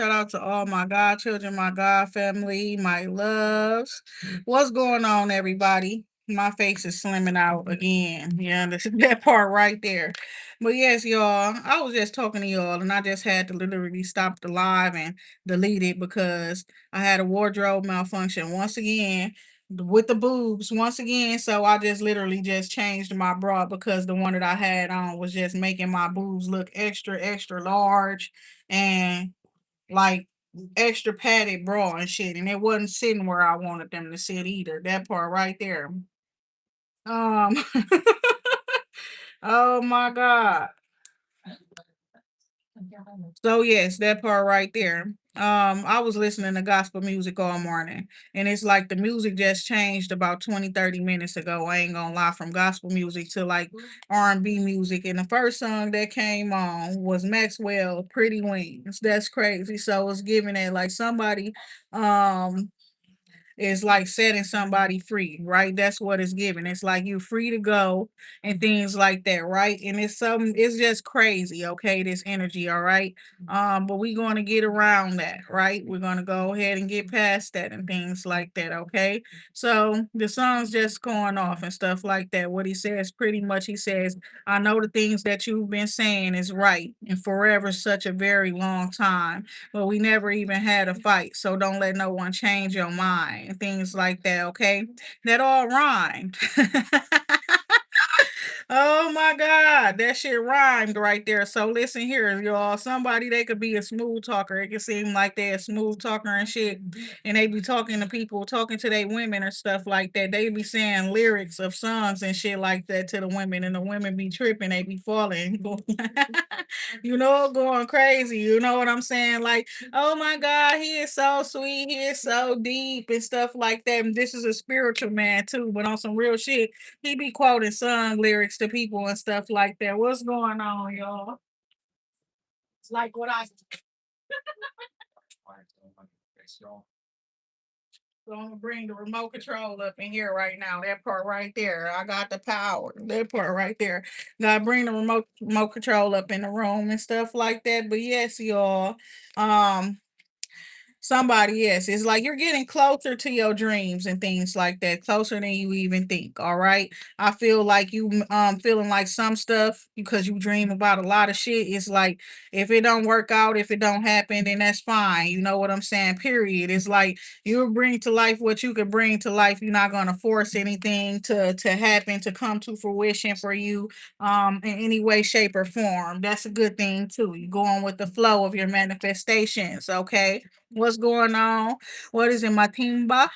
Shout out to all my godchildren, my god family, my loves. What's going on, everybody? My face is slimming out again. Yeah, that part right there. But yes, y'all, I was just talking to y'all and I just had to literally stop the live and delete it because I had a wardrobe malfunction once again with the boobs once again. So I just literally just changed my bra because the one that I had on was just making my boobs look extra, extra large and like extra padded bra and shit. And it wasn't sitting where I wanted them to sit either. That part right there. Um oh my God. So yes, that part right there. I was listening to gospel music all morning, and it's like the music just changed about 20, 30 minutes ago. I ain't gonna lie, from gospel music to like R&B music. And the first song that came on was Maxwell Pretty Wings. That's crazy. So it's giving it like somebody um is like setting somebody free, right? That's what it's giving. It's like you're free to go and things like that, right? And it's just crazy, okay, this energy, all right? But we're gonna get around that, right? We're gonna go ahead and get past that and things like that, okay? So the song's just going off and stuff like that. What he says pretty much he says, I know the things that you've been saying is right and forever such a very long time, but we never even had a fight. So don't let no one change your mind and things like that. Okay. That all rhymed. Oh my God, that shit rhymed right there. So listen here, y'all. Somebody they could be a smooth talker. It can seem like they're a smooth talker and shit, and they be talking to people, talking to their women or stuff like that. They be saying lyrics of songs and shit like that to the women, and the women be tripping. They be falling, going crazy. You know what I'm saying? Like, oh my God, he is so sweet, he is so deep and stuff like that. And this is a spiritual man too, but on some real shit he be quoting song lyrics to people and stuff like that. What's going on, y'all? It's like what I so I'm gonna bring the remote control up in here right now. That part right there. I got the power. That part right there. Gotta bring the remote control up in the room and stuff like that. But yes, y'all. Um, Somebody, yes. It's like you're getting closer to your dreams and things like that, closer than you even think. All right. I feel like you feeling like some stuff because you dream about a lot of shit. It's like if it don't work out, if it don't happen, then that's fine. You know what I'm saying? Period. It's like you bring to life what you can bring to life. You're not gonna force anything to happen, to come to fruition for you in any way, shape, or form. That's a good thing too. You go on with the flow of your manifestations, okay? What's going on? What is it, Matimba?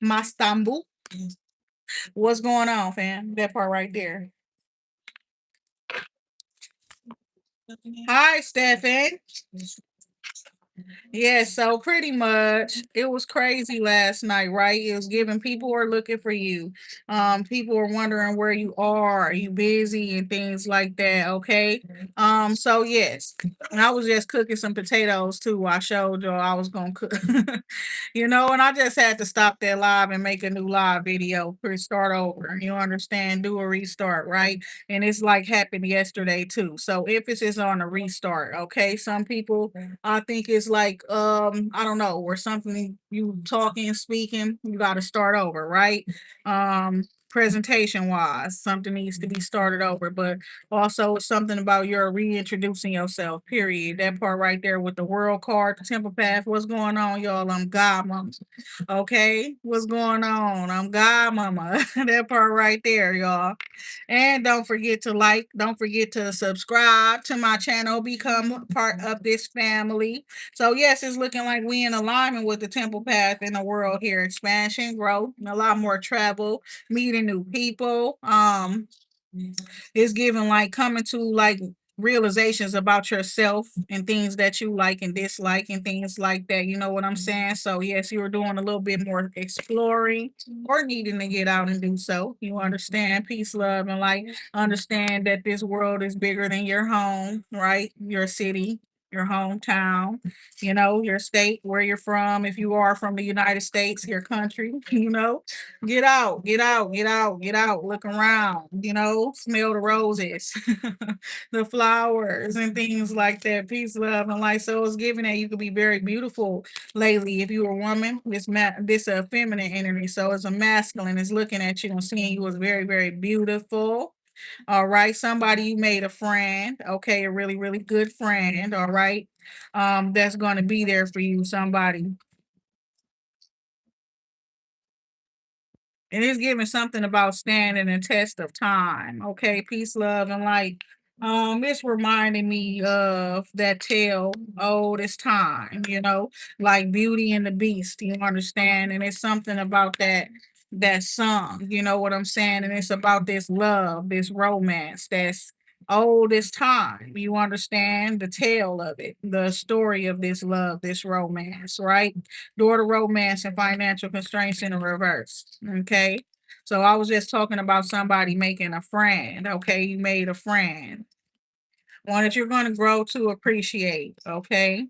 Mastambu? What's going on, fam? That part right there. Hi, Stefan. Yeah, so pretty much it was crazy last night, right? It was giving people were looking for you. People were wondering where you are you busy and things like that. Okay. So yes. And I was just cooking some potatoes too. I showed y'all I was gonna cook. And I just had to stop that live and make a new live video, start over. You understand? Do a restart, right? And it's like happened yesterday too. So emphasis on a restart. Okay. Some people I think it's like I don't know, or something you talking, speaking, you gotta start over, right? Presentation wise, something needs to be started over, but also it's something about your reintroducing yourself, period. That part right there with the world card, the temple path, what's going on, y'all? I'm God mama. Okay, what's going on? I'm God mama. That part right there, y'all. And don't forget to like, don't forget to subscribe to my channel, become part of this family. So yes, it's looking like we in alignment with the temple path in the world here. Expansion, growth, and a lot more travel, meeting new people. It's giving like coming to like realizations about yourself and things that you like and dislike and things like that. You know what I'm saying? So yes, you're doing a little bit more exploring or needing to get out and do so. You understand peace, love, and like understand that this world is bigger than your home, right? Your city. your hometown, your state, where you're from. If you are from the United States, your country, get out, get out, get out, get out, look around, smell the roses, the flowers, and things like that. Peace, love, and light. So it's given that you could be very beautiful lately. If you're a woman, this feminine energy. So it's a masculine is looking at you and seeing you as very, very beautiful. All right. Somebody you made a friend. Okay, a really, really good friend. All right. That's gonna be there for you. Somebody. And it's giving something about standing the test of time. Okay, peace, love, and light. It's reminding me of that tale, oh, this time, like Beauty and the Beast, you understand? And it's something about that song, you know what I'm saying? And it's about this love, this romance that's old as time. You understand the tale of it, the story of this love, this romance, right? Daughter romance and financial constraints in the reverse. Okay. So I was just talking about somebody making a friend. Okay. You made a friend, one that you're going to grow to appreciate. Okay.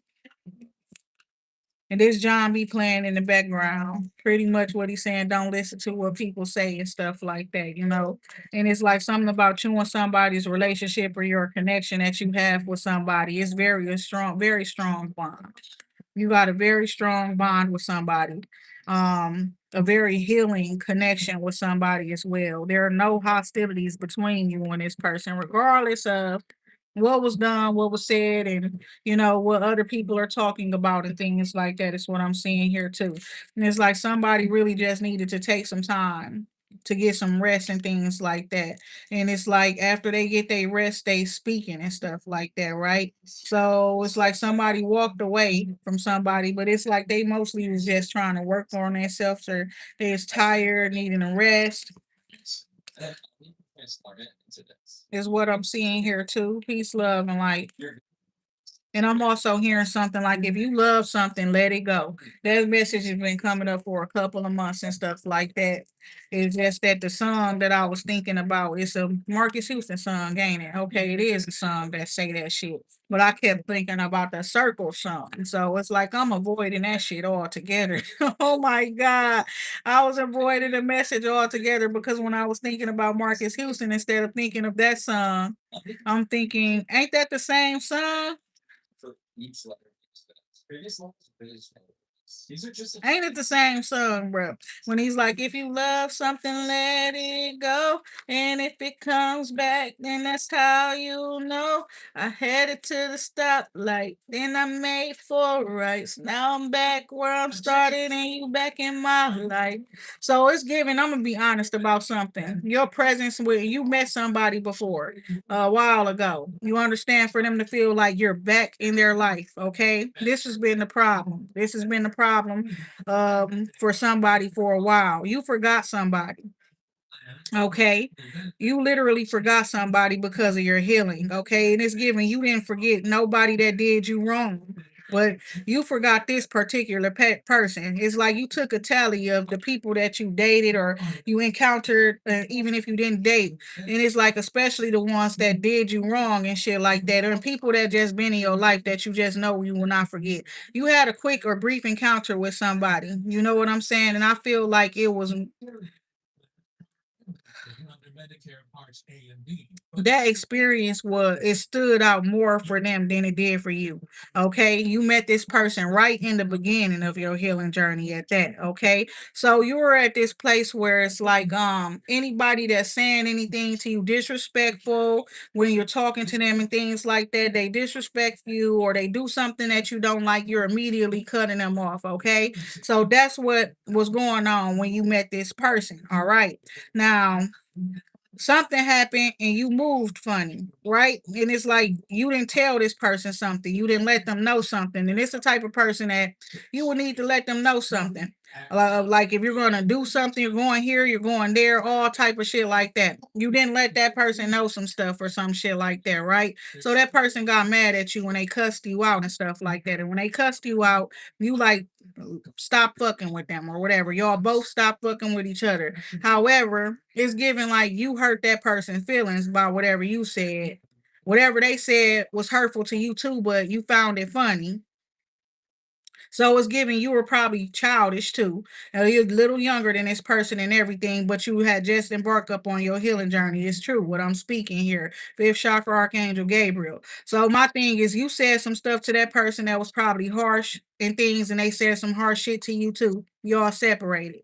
And this John be playing in the background. Pretty much what he's saying, don't listen to what people say and stuff like that. And it's like something about you and somebody's relationship or your connection that you have with somebody. It's very strong bond. You got a very strong bond with somebody. A very healing connection with somebody as well. There are no hostilities between you and this person, regardless of what was done, what was said, and what other people are talking about and things like that. Is what I'm seeing here too. And it's like somebody really just needed to take some time to get some rest and things like that. And it's like after they get their rest, they speaking and stuff like that, right? So it's like somebody walked away from somebody, but it's like they mostly was just trying to work on themselves or they was tired, needing a rest is what I'm seeing here too. Peace, love, and light. And I'm also hearing something like if you love something, let it go. That message has been coming up for a couple of months and stuff like that. It's just that the song that I was thinking about, it's a Marcus Houston song, ain't it? Okay, it is a song that say that shit. But I kept thinking about the circle song. So it's like I'm avoiding that shit altogether. Oh my God. I was avoiding the message altogether because when I was thinking about Marcus Houston, instead of thinking of that song, I'm thinking, ain't that the same song? Ain't it the same song, bro? When he's like, if you love something, let it go. And if it comes back, then that's how you know. I headed to the stoplight, then I made four rights. Now I'm back where I'm started, and you back in my life. So it's giving, I'm gonna be honest about something. Your presence with you met somebody before a while ago. You understand for them to feel like you're back in their life, okay? This has been the problem. This has been the problem for somebody for a while. You forgot somebody. Okay. You literally forgot somebody because of your healing. Okay. And it's given you didn't forget nobody that did you wrong. But you forgot this particular person. It's like you took a tally of the people that you dated or you encountered, even if you didn't date. And it's like, especially the ones that did you wrong and shit like that, or people that just been in your life that you just know you will not forget. You had a quick or brief encounter with somebody. You know what I'm saying? And I feel like it was that experience was it stood out more for them than it did for you. Okay. You met this person right in the beginning of your healing journey at that. Okay. So you were at this place where it's like anybody that's saying anything to you disrespectful when you're talking to them and things like that, they disrespect you or they do something that you don't like, you're immediately cutting them off. Okay. So that's what was going on when you met this person. All right. Now something happened and you moved funny, right? And it's like you didn't tell this person something, you didn't let them know something, and it's the type of person that you would need to let them know something. Like if you're gonna do something, you're going here, you're going there, all type of shit like that. You didn't let that person know some stuff or some shit like that, right? So that person got mad at you when they cussed you out and stuff like that. And when they cussed you out, you like stop fucking with them or whatever. Y'all both stop fucking with each other. However, it's given like you hurt that person's feelings by whatever you said. whatever they said was hurtful to you too, but you found it funny. So it's giving you were probably childish too. You're a little younger than this person and everything, but you had just embarked up on your healing journey. It's true what I'm speaking here. Fifth chakra archangel Gabriel. So my thing is, you said some stuff to that person that was probably harsh and things, and they said some harsh shit to you too. Y'all separated.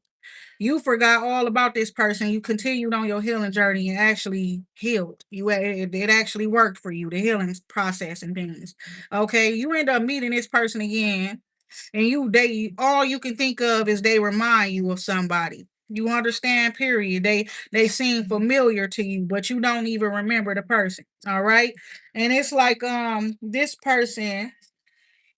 You forgot all about this person. You continued on your healing journey and actually healed. It actually worked for you, the healing process and things. Okay, you end up meeting this person again, and they all you can think of is they remind you of somebody. You understand? Period. They seem familiar to you, but you don't even remember the person. All right, and it's like this person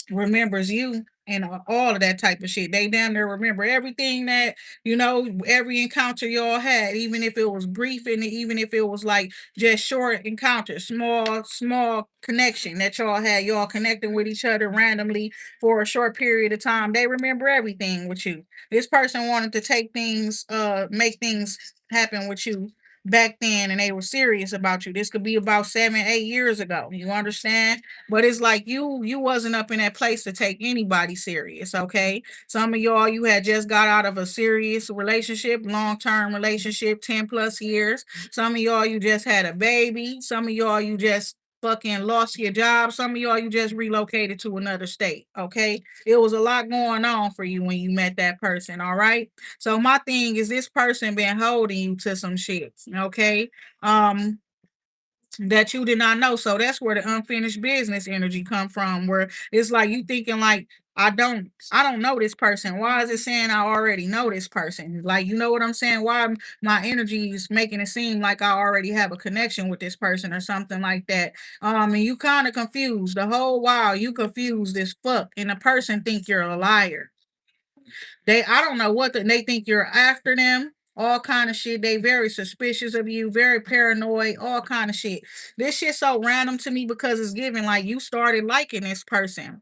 remembers you and all of that type of shit. They down there remember everything that every encounter y'all had, even if it was brief and even if it was like just short encounters, small connection that y'all had, y'all connecting with each other randomly for a short period of time. They remember everything with you. This person wanted to take things, make things happen with you back then, and they were serious about you. This could be about 7, 8 years ago. You understand? But it's like you wasn't up in that place to take anybody serious, okay? Some of y'all you had just got out of a serious relationship, long-term relationship, 10 plus years. Some of y'all you just had a baby. Some of y'all you just fucking lost your job. Some of y'all you just relocated to another state, okay? It was a lot going on for you when you met that person, all right? So my thing is this person been holding you to some shit, okay? Um that you did not know. So that's where the unfinished business energy come from, where it's like you thinking like, I don't know this person. Why is it saying I already know this person? Like, you know what I'm saying? Why my energy is making it seem like I already have a connection with this person or something like that. And you kind of confused the whole while. You confused as fuck, and the person think you're a liar. I don't know they think you're after them. All kind of shit. They very suspicious of you, very paranoid, all kind of shit. This shit so random to me because it's given like you started liking this person.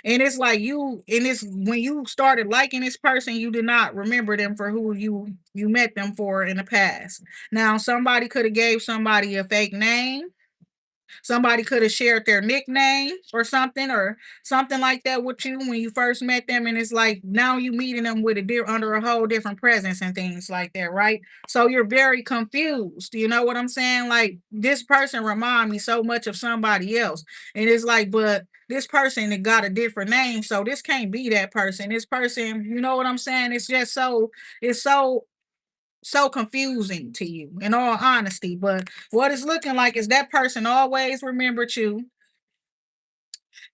And it's like and it's when you started liking this person, you did not remember them for who you met them for in the past. Now somebody could have gave somebody a fake name. Somebody could have shared their nickname or something like that with you when you first met them, and it's like now you meeting them with under a whole different presence and things like that, right? So you're very confused. You know what I'm saying? Like this person remind me so much of somebody else, and it's like, but this person that got a different name, so this can't be that person. This person, you know what I'm saying? It's just so confusing to you in all honesty, but what it's looking like is that person always remembered you,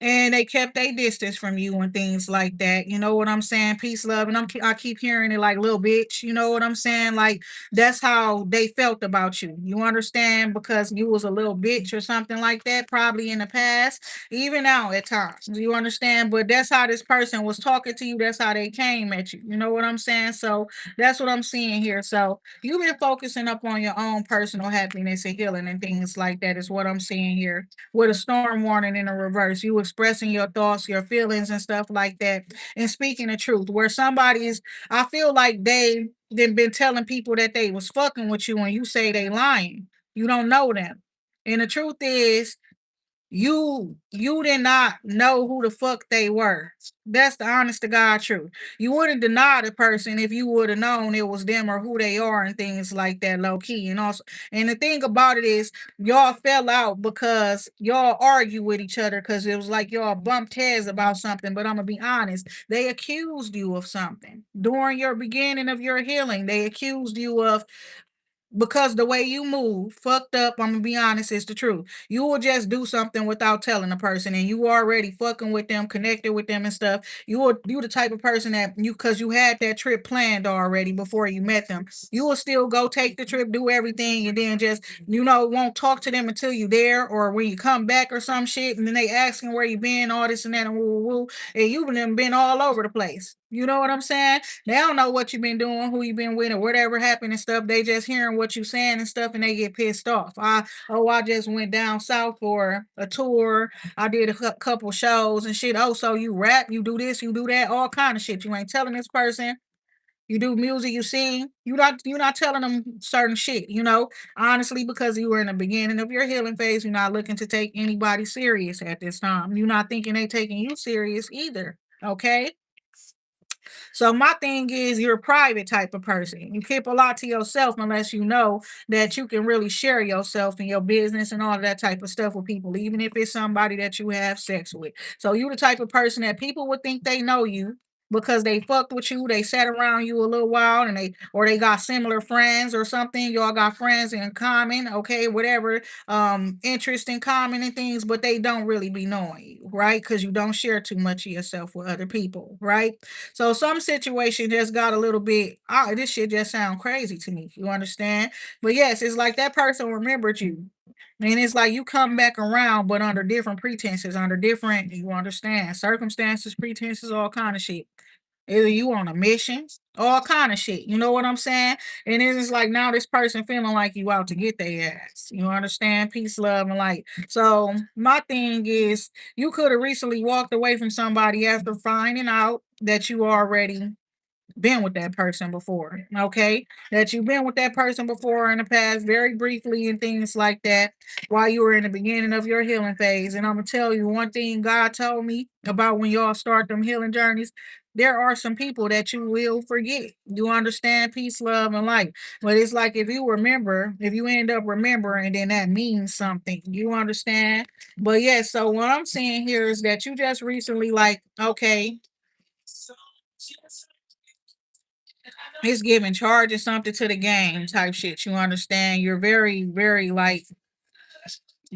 and they kept their distance from you and things like that. You know what I'm saying? Peace, love, and I keep hearing it like little bitch. You know what I'm saying? Like that's how they felt about you. You understand? Because you was a little bitch or something like that, probably in the past, even now at times. You understand? But that's how this person was talking to you. That's how they came at you. You know what I'm saying? So that's what I'm seeing here. So you've been focusing up on your own personal happiness and healing and things like that is what I'm seeing here with a storm warning in the reverse. You expressing your thoughts, your feelings, and stuff like that, and speaking the truth. Where somebody is, I feel like they've been telling people that they was fucking with you, and you say they lying. You don't know them, and the truth is you did not know who the fuck they were. That's the honest to God truth. You wouldn't deny the person if you would have known it was them or who they are and things like that, low key. And the thing about it is y'all fell out because y'all argue with each other because it was like y'all bumped heads about something. But I'm gonna be honest, they accused you of something during your beginning of your healing. They accused you of because the way you move, fucked up, I'm gonna be honest, it's the truth. You will just do something without telling a person, and you already fucking with them, connected with them and stuff. You the type of person that cause you had that trip planned already before you met them. You will still go take the trip, do everything, and then just won't talk to them until you there or when you come back or some shit, and then they asking where you been, all this and that and woo woo woo, and you've been all over the place. You know what I'm saying? They don't know what you've been doing, who you've been with, or whatever happened and stuff. They just hearing what you saying and stuff, and they get pissed off. I just went down south for a tour. I did a couple shows and shit. Oh, so you rap, you do this, you do that, all kind of shit. You ain't telling this person. You do music, you sing. You're not telling them certain shit, honestly, because you were in the beginning of your healing phase. You're not looking to take anybody serious at this time. You're not thinking they taking you serious either. Okay. So my thing is you're a private type of person. You keep a lot to yourself unless you know that you can really share yourself and your business and all of that type of stuff with people, even if it's somebody that you have sex with. So you the type of person that people would think they know you because they fucked with you, they sat around you a little while and they got similar friends or something. Y'all got friends in common, okay, whatever, interest in common and things, but they don't really be knowing you, right? Because you don't share too much of yourself with other people, right? So some situation just got a little bit, this shit just sound crazy to me. You understand? But yes, it's like that person remembered you. And it's like you come back around, but under different pretenses, under different, you understand, circumstances, pretenses, all kind of shit. Either you on a mission, all kind of shit. You know what I'm saying? And it's just like now this person feeling like you out to get their ass. You understand? Peace, love, and light. So my thing is you could have recently walked away from somebody after finding out that you already been with that person before, okay? That you've been with that person before in the past, very briefly, and things like that, while you were in the beginning of your healing phase. And I'm gonna tell you one thing God told me about when y'all start them healing journeys. There are some people that you will forget. You understand peace, love, and light. But it's like if you remember, if you end up remembering, then that means something. You understand? But yeah, so what I'm saying here is that you just recently, like, okay, it's giving charging something to the game type shit. You understand? You're very, very like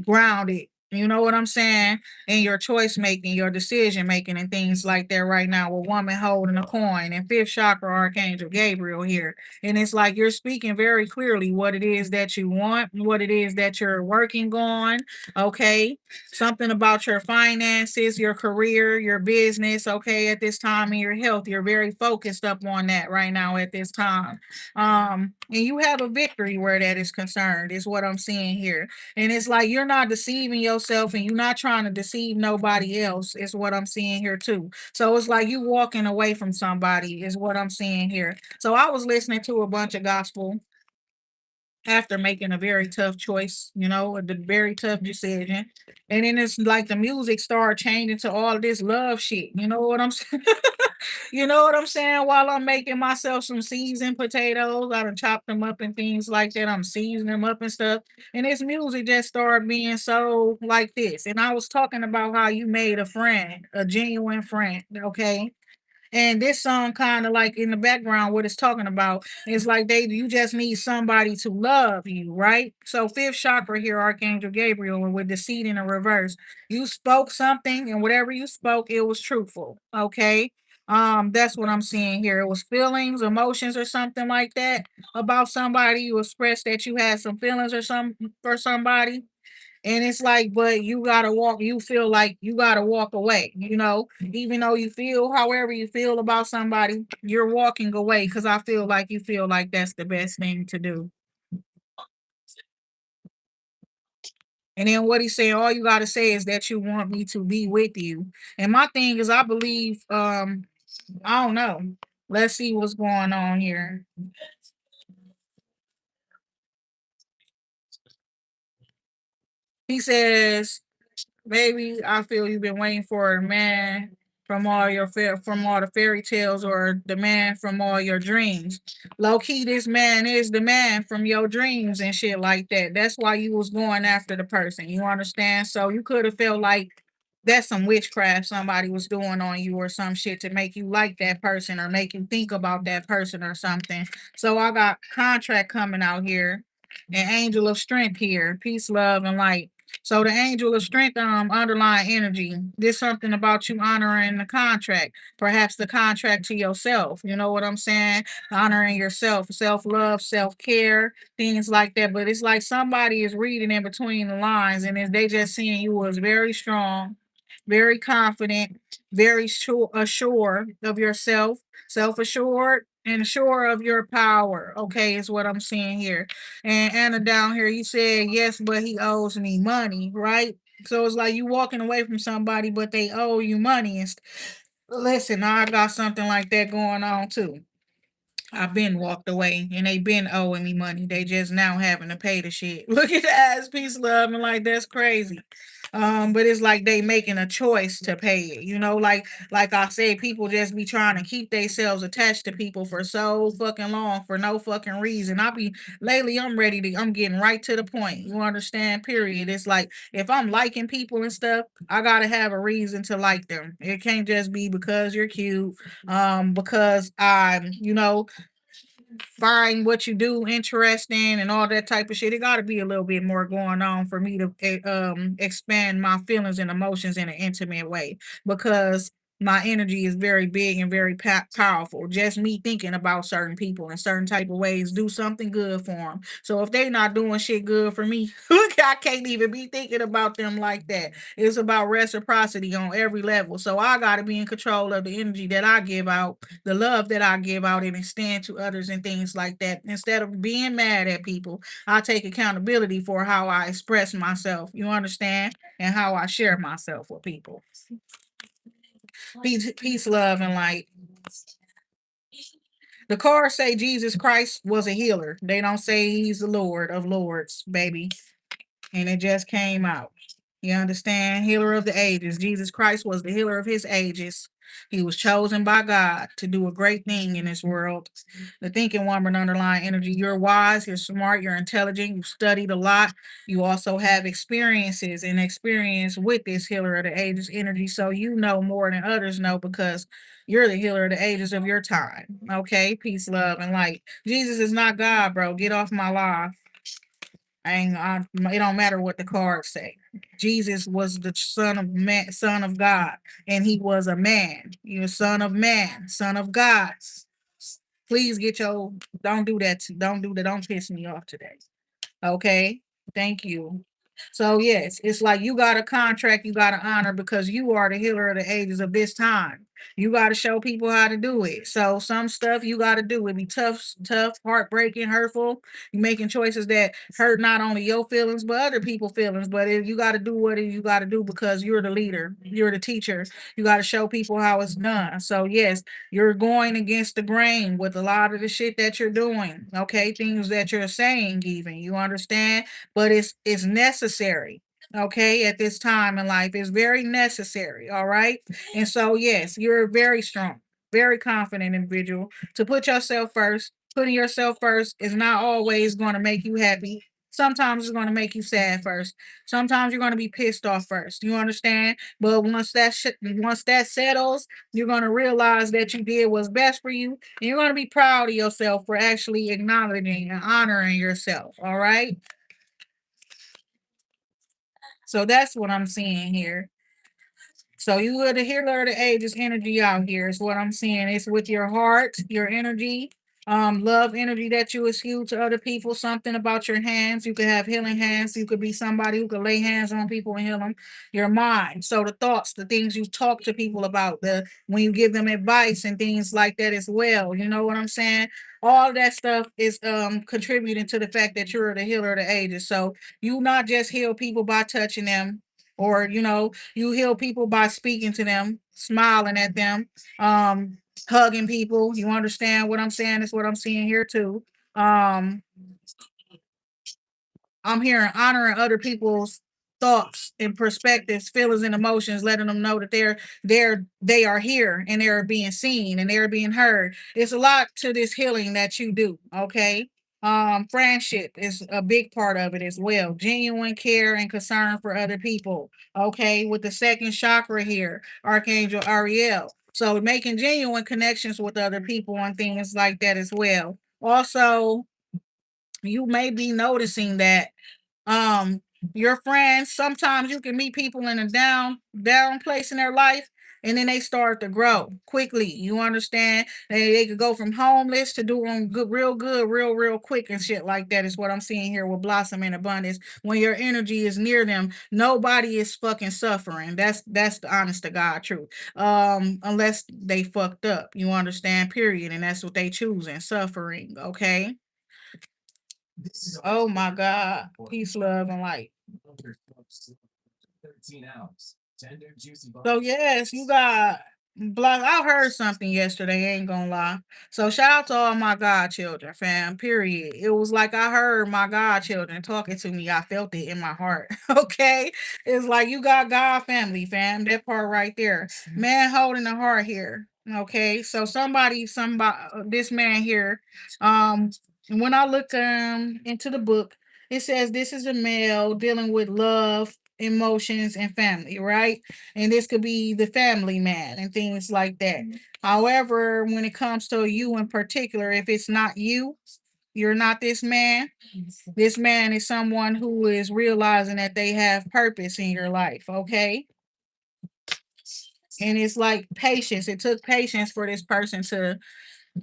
grounded. You know what I'm saying? In your choice making, your decision making, and things like that right now. With woman holding a coin and fifth chakra archangel Gabriel here. And it's like you're speaking very clearly what it is that you want, what it is that you're working on. Okay. Something about your finances, your career, your business. Okay. At this time in your health, you're very focused up on that right now at this time. And you have a victory where that is concerned, is what I'm seeing here. And it's like you're not deceiving yourself and you're not trying to deceive nobody else, is what I'm seeing here too. So it's like you walking away from somebody, is what I'm seeing here. So I was listening to a bunch of gospel after making a very tough choice, the very tough decision. And then it's like the music started changing to all this love shit. You know what I'm saying? You know what I'm saying? While I'm making myself some seasoned potatoes, I done chop them up and things like that. I'm seasoning them up and stuff. And this music just started being so like this. And I was talking about how you made a friend, a genuine friend. Okay. And this song kind of like in the background, what it's talking about is like you just need somebody to love you, right? So fifth chakra here, Archangel Gabriel, and with the seed in the reverse, you spoke something, and whatever you spoke, it was truthful. Okay. That's what I'm seeing here. It was feelings, emotions, or something like that about somebody. You expressed that you had some feelings or some for somebody, and it's like, but you gotta walk, you feel like you gotta walk away, even though you feel however you feel about somebody, you're walking away because I feel like you feel like that's the best thing to do. And then what he's saying, all you gotta say is that you want me to be with you. And my thing is, I believe, I don't know. Let's see what's going on here. He says, "Baby, I feel you've been waiting for a man from all the fairy tales, or the man from all your dreams. Low key, this man is the man from your dreams and shit like that. That's why you was going after the person. You understand? So you could have felt like that's some witchcraft somebody was doing on you or some shit to make you like that person or make you think about that person or something. So I got contract coming out here, an angel of strength here, peace, love, and light. So the angel of strength, underlying energy. There's something about you honoring the contract, perhaps the contract to yourself. You know what I'm saying? Honoring yourself, self love, self care, things like that. But it's like somebody is reading in between the lines, and they just seeing you as very strong, very confident, very sure, assured of yourself, self assured, and sure of your power. Okay, is what I'm seeing here. And Anna down here, you said yes, but he owes me money, right? So it's like you walking away from somebody, but they owe you money. Listen, I got something like that going on too. I've been walked away and they been owing me money. They just now having to pay the shit. Look at that, peace, love, and like that's crazy. But it's like they making a choice to pay it. Like I said, people just be trying to keep themselves attached to people for so fucking long for no fucking reason. Lately I'm ready to I'm getting right to the point. You understand? Period. It's like if I'm liking people and stuff, I gotta have a reason to like them. It can't just be because you're cute, because I'm, find what you do interesting and all that type of shit. It got to be a little bit more going on for me to expand my feelings and emotions in an intimate way because my energy is very big and very powerful. Just me thinking about certain people in certain type of ways do something good for them. So if they not doing shit good for me, I can't even be thinking about them like that. It's about reciprocity on every level. So I got to be in control of the energy that I give out, the love that I give out and extend to others and things like that. Instead of being mad at people, I take accountability for how I express myself. You understand? And how I share myself with people. Peace, love, and light. The cards say Jesus Christ was a healer. They don't say he's the Lord of Lords, baby. And it just came out. You understand? Healer of the ages. Jesus Christ was the healer of his ages. He was chosen by God to do a great thing in this world. The thinking woman underlying energy. You're wise, you're smart, you're intelligent, you've studied a lot. You also have experiences and experience with this healer of the ages energy. So you know more than others know because you're the healer of the ages of your time. Okay? Peace, love, and light. Jesus is not God, bro. Get off my life. It don't matter what the cards say. Jesus was the son of man, son of God, and he was a man. You're son of man, son of God. Please get your don't do that. Don't do that. Don't piss me off today. Okay. Thank you. So yes, it's like you got a contract you got to honor because you are the healer of the ages of this time. You got to show people how to do it. So some stuff you got to do. It be tough, heartbreaking, hurtful. You making choices that hurt not only your feelings but other people's feelings. But if you got to do what you got to do because you're the leader, you're the teacher. You got to show people how it's done. So yes, you're going against the grain with a lot of the shit that you're doing. Okay, things that you're saying, even you understand, but it's necessary. Okay, at this time in life, it's very necessary. All right, and so yes, you're a very strong, very confident individual to put yourself first. Putting yourself first is not always going to make you happy. Sometimes it's going to make you sad first. Sometimes you're going to be pissed off first. You understand? But once that settles, you're going to realize that you did what's best for you. And you're going to be proud of yourself for actually acknowledging and honoring yourself. All right. So that's what I'm seeing here. So you would healer of the ages energy out here is what I'm seeing. It's with your heart, your energy, love energy that you eschew to other people, something about your hands. You could have healing hands. You could be somebody who could lay hands on people and heal them. Your mind. So the thoughts, the things you talk to people about, the when you give them advice and things like that as well. You know what I'm saying? All that stuff is contributing to the fact that you're the healer of the ages. So you not just heal people by touching them or you heal people by speaking to them, smiling at them, um, hugging people. You understand what I'm saying? It's what I'm seeing here too. Um, I'm hearing honoring other people's thoughts and perspectives, feelings and emotions, letting them know that they are here and they're being seen and they're being heard. It's a lot to this healing that you do, okay? Friendship is a big part of it as well. Genuine care and concern for other people. Okay, with the second chakra here, Archangel Ariel. So making genuine connections with other people and things like that as well. Also, you may be noticing that um your friends sometimes you can meet people in a down place in their life and then they start to grow quickly. You understand? They could go from homeless to doing good real quick and shit like that is what I'm seeing here with blossom in abundance. When your energy is near them, nobody is fucking suffering. That's the honest to God truth. Unless they fucked up, you understand, period, and that's what they choosing, suffering. Okay. Oh my God. Peace, love, and light. So yes, you got Block. I heard something yesterday. Ain't gonna lie. So shout out to all my godchildren, fam. Period. It was like I heard my godchildren talking to me. I felt it in my heart. Okay, it's like you got God family, fam. That part right there. Man holding the heart here. Okay, so somebody, this man here. Um, when I look into the book, it says this is a male dealing with love, emotions, and family. Right, and this could be the family man and things like that. However, when it comes to you in particular, if it's not you, you're not this man. This man is someone who is realizing that they have purpose in your life, okay? And it's like patience. It took patience for this person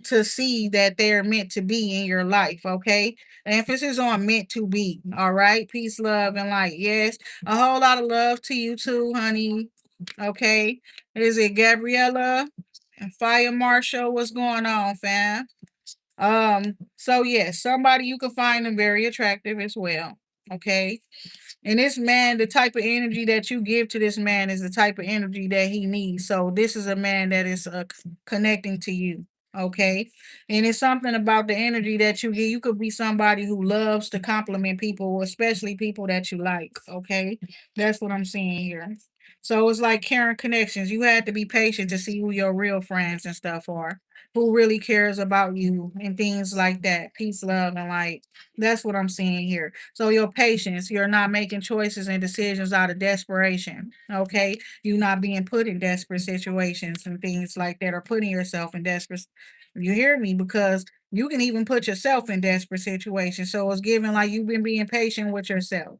to see that they're meant to be in your life, okay? Emphasis on meant to be, all right? Peace, love, and light. Yes, a whole lot of love to you too, honey. Okay, is it Gabriella and Fire Marshall? What's going on, fam? So yes, somebody you can find them very attractive as well. Okay, and this man, the type of energy that you give to this man is the type of energy that he needs. So this is a man that is connecting to you. Okay. And it's something about the energy that you give. You could be somebody who loves to compliment people, especially people that you like. Okay. That's what I'm seeing here. So it's like caring connections. You had to be patient to see who your real friends and stuff are, who really cares about you and things like that. Peace, love, and light. That's what I'm seeing here. So your patience, you're not making choices and decisions out of desperation. Okay. You're not being put in desperate situations and things like that, or putting yourself in desperate. You hear me? Because you can even put yourself in desperate situations. So it's given like you've been being patient with yourself.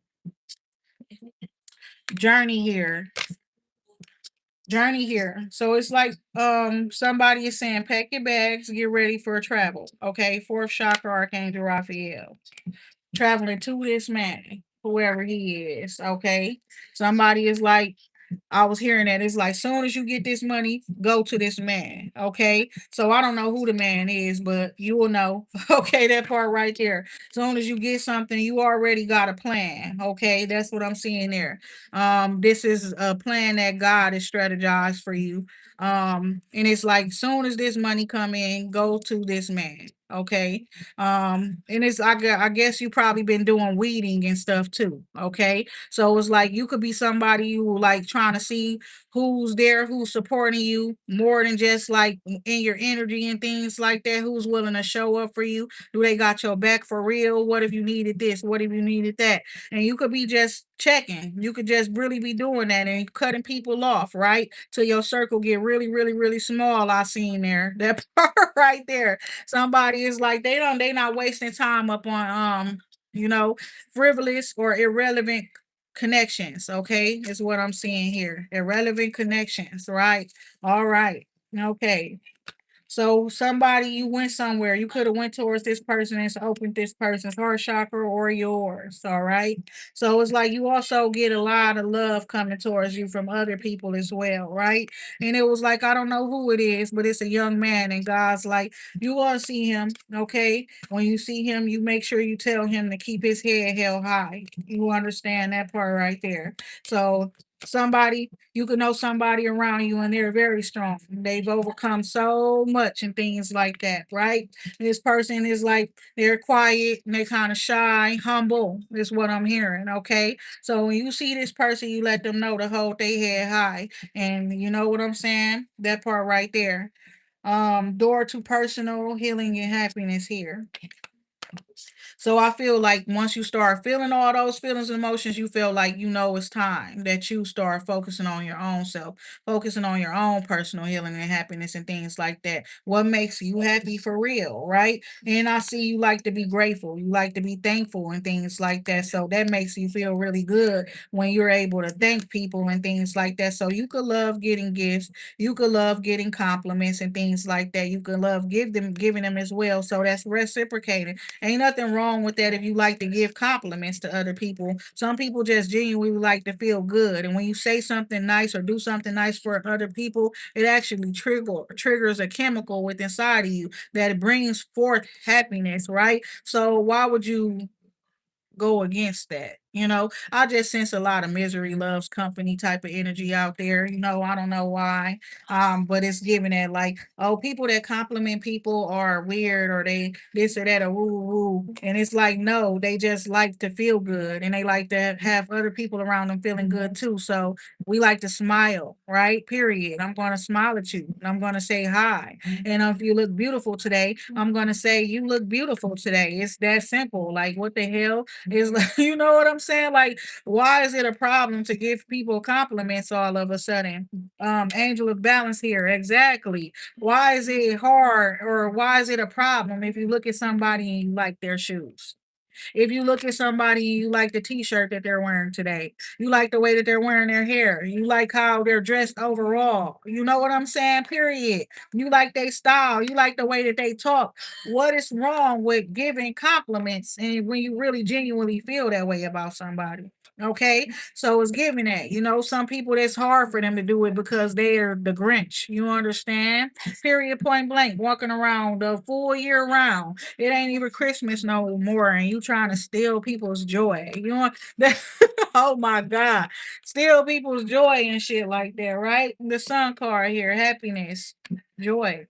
Journey here. Journey here. So it's like somebody is saying pack your bags, get ready for travel. Okay. Fourth chakra archangel Raphael. Traveling to this man, whoever he is. Okay. Somebody is like, I was hearing that it's like soon as you get this money, go to this man. Okay. So I don't know who the man is, but you will know. Okay, that part right there. Soon as you get something, you already got a plan. Okay, that's what I'm seeing there. This is a plan that God has strategized for you. And it's like soon as this money come in, go to this man. Okay. And it's I guess you probably been doing weeding and stuff too. Okay. So it's like you could be somebody who like trying to see who's there, who's supporting you more than just like in your energy and things like that, who's willing to show up for you. Do they got your back for real? What if you needed this? What if you needed that? And you could be just checking. You could just really be doing that and cutting people off, right? Till your circle get really, really, really small. I seen there. That part right there. Somebody is like they not wasting time up on you know, frivolous or irrelevant connections. Okay, is what I'm seeing here. Irrelevant connections, right? All right. Okay. So somebody you went somewhere, you could have went towards this person and opened this person's heart chakra or yours. All right. So it's like you also get a lot of love coming towards you from other people as well, right? And it was like I don't know who it is, but it's a young man, and God's like, you want to see him, okay? When you see him, you make sure you tell him to keep his head held high. You understand that part right there. So somebody you could know somebody around you and they're very strong. They've overcome so much and things like that, right? This person is like they're quiet and they're kind of shy, humble, is what I'm hearing. Okay. So when you see this person, you let them know to hold their head high. And you know what I'm saying? That part right there. Door to personal healing and happiness here. So I feel like once you start feeling all those feelings and emotions, you feel like you know it's time that you start focusing on your own self, focusing on your own personal healing and happiness and things like that. What makes you happy for real, right? And I see you like to be grateful, you like to be thankful and things like that. So that makes you feel really good when you're able to thank people and things like that. So you could love getting gifts, you could love getting compliments and things like that. You could love giving them as well. So that's reciprocated. Ain't nothing wrong with that if you like to give compliments to other people. Some people just genuinely like to feel good. And when you say something nice or do something nice for other people, it actually triggers a chemical within inside of you that brings forth happiness, right? So why would you go against that? I just sense a lot of misery loves company type of energy out there. I don't know why. But it's giving that like, oh, people that compliment people are weird or they this or that or woo woo. And it's like, no, they just like to feel good and they like to have other people around them feeling good too. So we like to smile, right? Period. I'm gonna smile at you and I'm gonna say hi. And if you look beautiful today, I'm gonna say you look beautiful today. It's that simple. Like what the hell? Is like, you know what I'm saying? Like, why is it a problem to give people compliments all of a sudden? Angel of balance here, exactly. Why is it hard or why is it a problem if you look at somebody and you like their shoes? If you look at somebody, you like the t-shirt that they're wearing today. You like the way that they're wearing their hair. You like how they're dressed overall. You know what I'm saying? Period. You like their style. You like the way that they talk. What is wrong with giving compliments and when you really genuinely feel that way about somebody? Okay, so it's giving that. Some people that's hard for them to do it because they're the Grinch. You understand? Period, point blank, walking around the full year round. It ain't even Christmas no more, and you trying to steal people's joy. You know that? Oh my God, steal people's joy and shit like that, right? The sun card here, happiness, joy.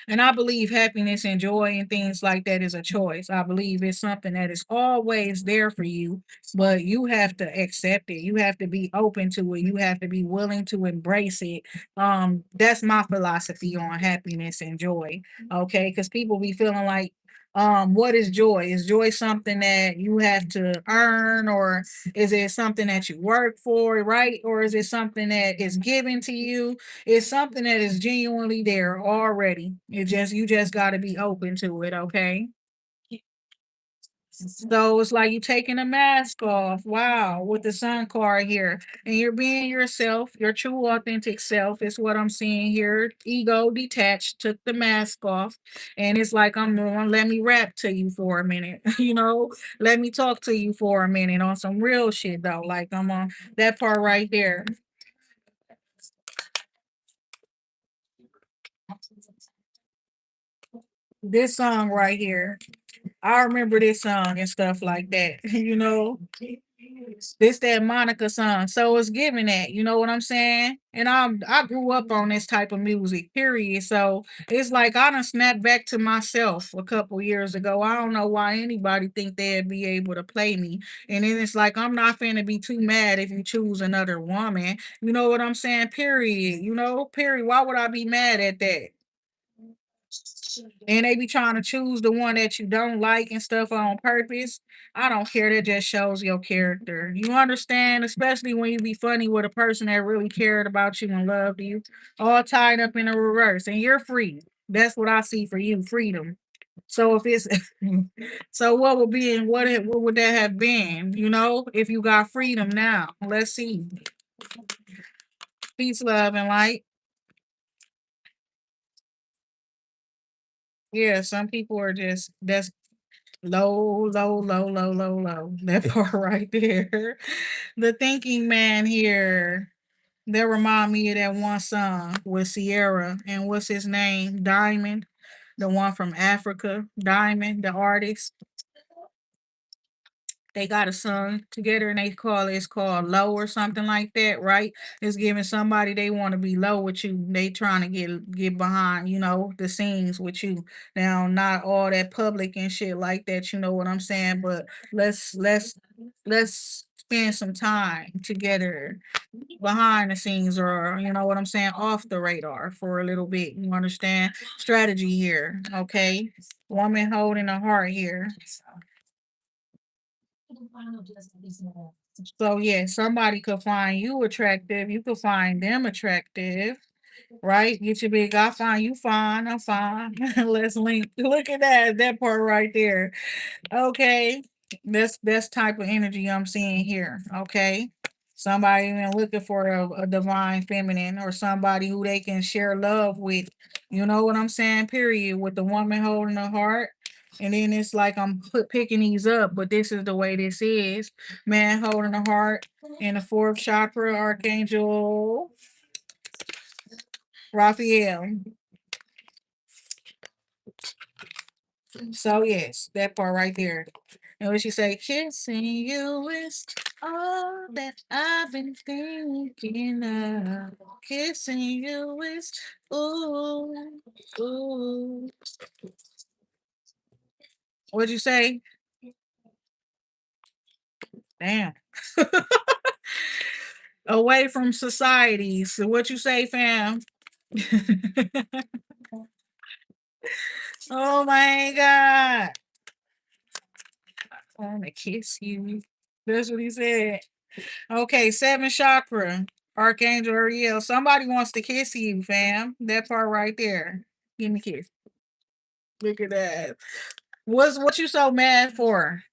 And I believe happiness and joy and things like that is a choice. I believe it's something that is always there for you, but you have to accept it. You have to be open to it. You have to be willing to embrace it. That's my philosophy on happiness and joy. Okay, because people be feeling like what is joy? Is joy something that you have to earn, or is it something that you work for, right? Or is it something that is given to you? It's something that is genuinely there already. You just got to be open to it, okay? So it's like you taking a mask off. Wow, with the sun card here. And you're being yourself, your true authentic self is what I'm seeing here. Ego detached, took the mask off. And it's like I'm going, let me rap to you for a minute. Let me talk to you for a minute on some real shit though. Like I'm on that part right there. This song right here. I remember this song and stuff like that. This that Monica song. So it's giving that, you know what I'm saying? And I grew up on this type of music, period. So it's like I done snapped back to myself a couple years ago. I don't know why anybody think they'd be able to play me. And then it's like I'm not finna be too mad if you choose another woman. You know what I'm saying? Period. Period. Why would I be mad at that? And they be trying to choose the one that you don't like and stuff on purpose. I don't care. That just shows your character. You understand? Especially when you be funny with a person that really cared about you and loved you, all tied up in a reverse, and you're free. That's what I see for you, freedom. So if it's so, what would be and what would that have been? If you got freedom now, let's see. Peace, love, and light. Yeah, some people are just that's low, low, low, low, low, low. That part right there. The thinking man here. That remind me of that one song with Sierra and what's his name? Diamond, the one from Africa. Diamond, the artist. They got a song together and it's called Low or something like that, right? It's giving somebody they want to be low with you. They trying to get behind, the scenes with you. Now, not all that public and shit like that, you know what I'm saying? But let's spend some time together behind the scenes or you know what I'm saying, off the radar for a little bit. You understand? Strategy here, okay? Woman holding a heart here. So yeah, somebody could find you attractive. You could find them attractive, right? Get your big. I find you fine. I'm fine. Let's link. Look at that part right there. Okay, that's type of energy I'm seeing here. Okay, somebody even looking for a divine feminine or somebody who they can share love with. You know what I'm saying? Period. With the woman holding the heart. And then it's like I'm picking these up, but this is the way this is. Man holding the heart in the fourth chakra, Archangel Raphael. So yes, that part right there. And what she say? Kissing you is all that I've been thinking of. Kissing you is ooh, ooh. What'd you say? Damn. Away from society. So what you say, fam? Oh my god. I wanna kiss you. That's what he said. Okay, seven chakra. Archangel Uriel. Somebody wants to kiss you, fam. That part right there. Give me a kiss. Look at that. What you so mad for?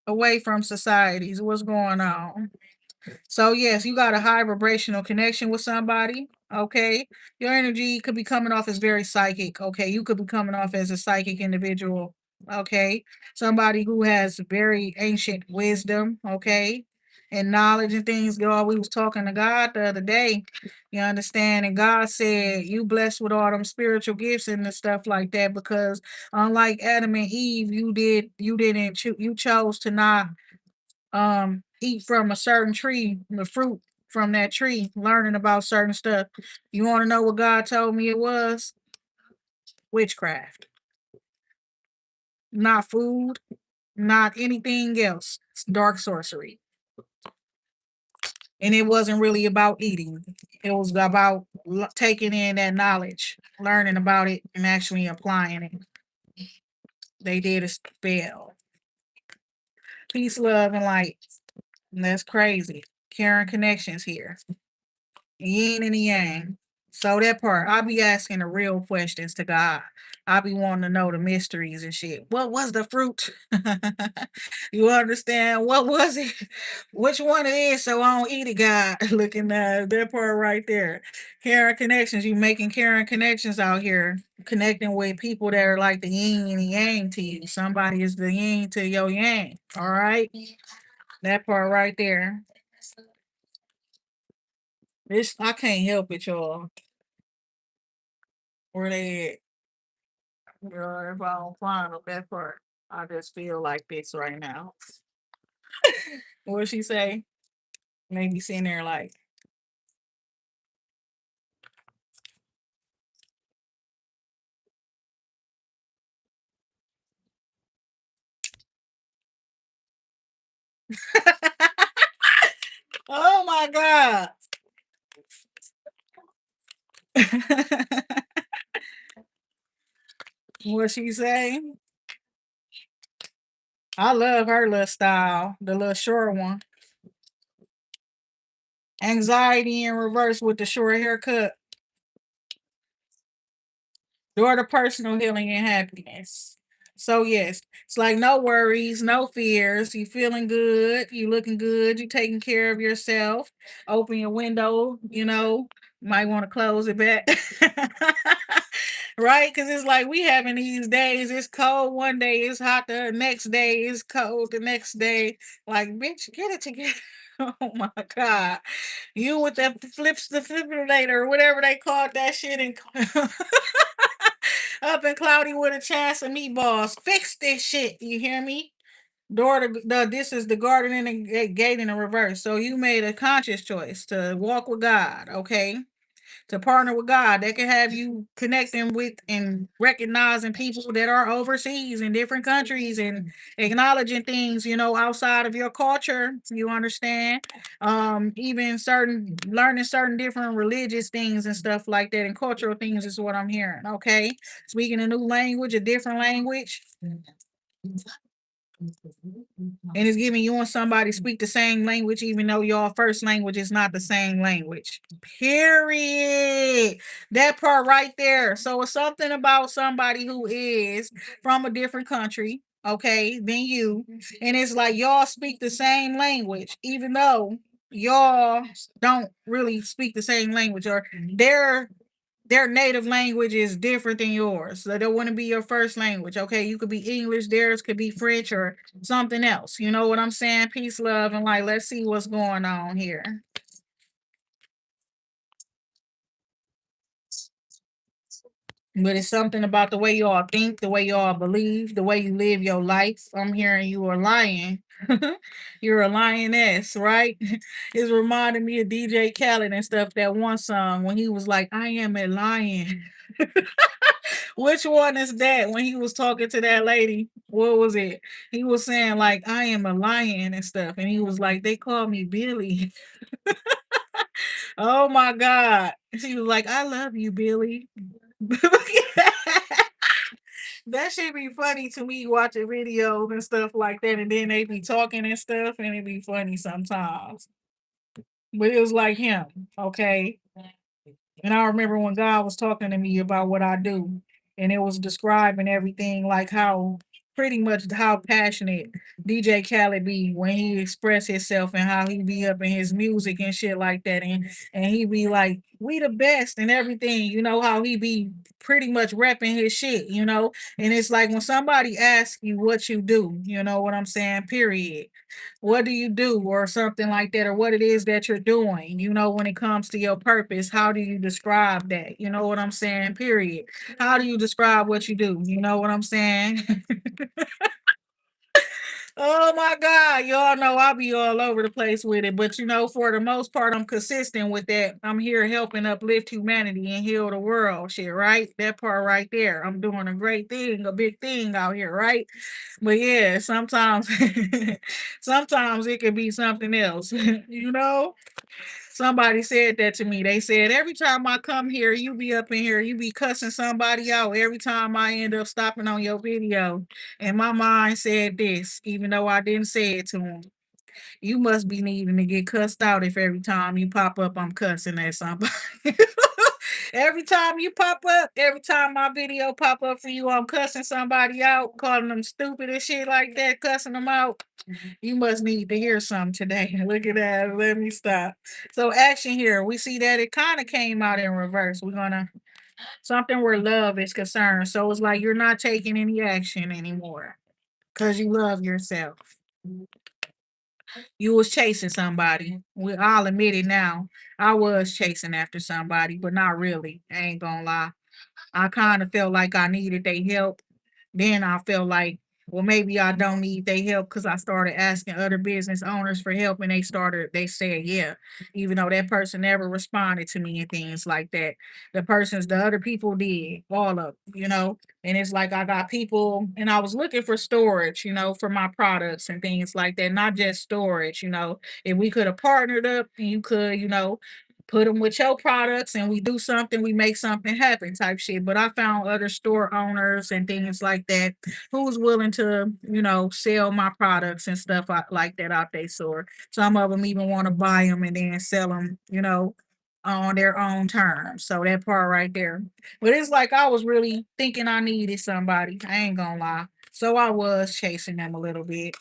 Away from societies. What's going on? So yes, you got a high vibrational connection with somebody. Okay. Your energy could be coming off as very psychic. Okay. You could be coming off as a psychic individual. Okay. Somebody who has very ancient wisdom. Okay. And knowledge and things. God, we was talking to God the other day. You understand? And God said, you blessed with all them spiritual gifts and the stuff like that, because unlike Adam and Eve, you didn't you chose to not eat from a certain tree, the fruit from that tree, learning about certain stuff. You want to know what God told me it was? Witchcraft. Not food, not anything else. It's dark sorcery. And it wasn't really about eating. It was about taking in that knowledge, learning about it, and actually applying it. They did a spell. Peace, love, and light. And that's crazy. Karen connections here. Yin and the yang. So that part, I'll be asking the real questions to God. I'll be wanting to know the mysteries and shit. What was the fruit? You understand? What was it? Which one it is, so I don't eat it, God. Looking at that part right there. Karen connections. You making Karen connections out here, connecting with people that are like the yin and the yang to you. Somebody is the yin to your yang. All right. That part right there. This I can't help it, y'all. Where they at? Girl, if I don't find them, that part, I just feel like this right now. What she say? Maybe sitting there like, oh my God. What she say? I love her little style, the little short one. Anxiety in reverse with the short haircut. Door to personal healing and happiness. So yes, it's like no worries, no fears. You feeling good, you looking good, you taking care of yourself. Open your window, might want to close it back. Right? Because it's like we having these days. It's cold one day, it's hot the next day, it's cold the next day. Like, bitch, get it together. Oh my God. You with that flips the defibrillator or whatever they called that shit in up and cloudy with a chance of meatballs. Fix this shit. You hear me? Door to this is the garden and the gate in the reverse. So you made a conscious choice to walk with God, okay? To partner with God. That can have you connecting with and recognizing people that are overseas in different countries and acknowledging things, outside of your culture. You understand? Even certain learning certain different religious things and stuff like that, and cultural things is what I'm hearing. Okay. Speaking a new language, a different language. And it's giving you and somebody speak the same language, even though your first language is not the same language. Period. That part right there. So it's something about somebody who is from a different country, okay, than you. And it's like y'all speak the same language, even though y'all don't really speak the same language, or their native language is different than yours. So that wouldn't be your first language. Okay. You could be English, theirs could be French or something else. You know what I'm saying? Peace, love, and like, let's see what's going on here. But it's something about the way y'all think, the way y'all believe, the way you live your life. I'm hearing you are lying. You're a lioness, right? It's reminding me of DJ Khaled and stuff, that one song when he was like, I am a lion. Which one is that? When he was talking to that lady, what was it? He was saying, like, I am a lion and stuff. And he was like, they call me Billy. Oh my God. She was like, I love you, Billy. That should be funny to me watching videos and stuff like that, and then they be talking and stuff, and it be funny sometimes. But it was like him, okay? And I remember when God was talking to me about what I do, and it was describing everything, like how pretty much how passionate DJ Khaled be when he express himself, and how he be up in his music and shit like that. And he be like, we the best and everything, how he be pretty much repping his shit, And it's like when somebody asks you what you do, you know what I'm saying? Period. What do you do or something like that, or what it is that you're doing, when it comes to your purpose? How do you describe that? You know what I'm saying? Period. How do you describe what you do? You know what I'm saying? Oh my God, y'all know I'll be all over the place with it, but for the most part, I'm consistent with that. I'm here helping uplift humanity and heal the world, shit, right? That part right there. I'm doing a great thing, a big thing out here, right? But yeah, sometimes, sometimes it could be something else, you know. Somebody said that to me. They said, every time I come here, you be up in here, you be cussing somebody out every time I end up stopping on your video. And my mind said this, even though I didn't say it to him. You must be needing to get cussed out if every time you pop up, I'm cussing at somebody. Every time you pop up, every time my video pop up for you, I'm cussing somebody out, calling them stupid and shit like that, cussing them out. You must need to hear something today. Look at that. Let me stop. So action here. We see that it kind of came out in reverse. We're gonna something where love is concerned. So it's like you're not taking any action anymore because you love yourself. You was chasing somebody. I'll admit it now. I was chasing after somebody, but not really. I ain't gonna lie. I kind of felt like I needed their help. Then I felt like, well, maybe I don't need their help because I started asking other business owners for help, and they said, yeah, even though that person never responded to me and things like that. The other people did, all of, and it's like I got people, and I was looking for storage, for my products and things like that, not just storage, If we could have partnered up, and you could, put them with your products and we do something, we make something happen type shit. But I found other store owners and things like that who's willing to, sell my products and stuff like that out their store. Some of them even want to buy them and then sell them, on their own terms. So that part right there. But it's like I was really thinking I needed somebody. I ain't gonna lie. So I was chasing them a little bit.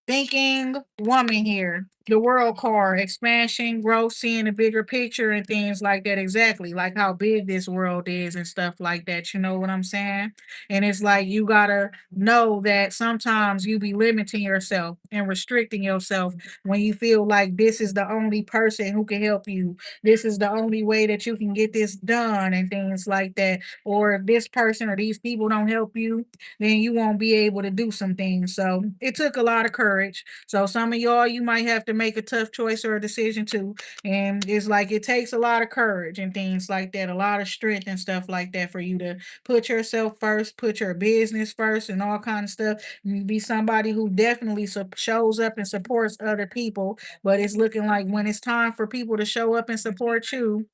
Thinking woman here. The world card, expansion, growth, seeing the bigger picture and things like that. Exactly. Like how big this world is and stuff like that. You know what I'm saying? And it's like you gotta know that sometimes you be limiting yourself and restricting yourself when you feel like this is the only person who can help you. This is the only way that you can get this done and things like that. Or if this person or these people don't help you, then you won't be able to do some things. So it took a lot of courage. So some of y'all, you might have to make a tough choice or a decision too. And it's like it takes a lot of courage and things like that, a lot of strength and stuff like that for you to put yourself first, put your business first, and all kind of stuff. You be somebody who definitely shows up and supports other people. But it's looking like when it's time for people to show up and support you,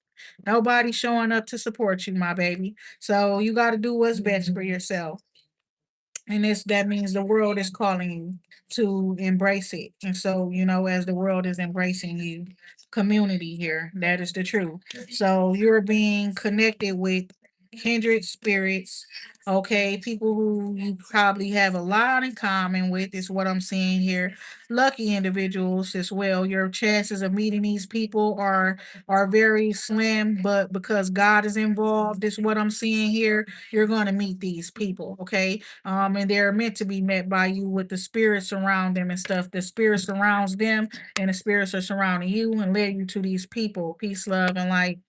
nobody's showing up to support you, my baby. So you got to do what's best for yourself. And that means the world is calling you to embrace it. And so, as the world is embracing you, community here, that is the truth. So you're being connected with kindred spirits, okay, people who you probably have a lot in common with, is what I'm seeing here. Lucky individuals as well. Your chances of meeting these people are very slim, but because God is involved, is what I'm seeing here. You're going to meet these people, okay? And they're meant to be met by you with the spirits around them and stuff. The spirit surrounds them, and the spirits are surrounding you and lead you to these people. Peace, love, and light.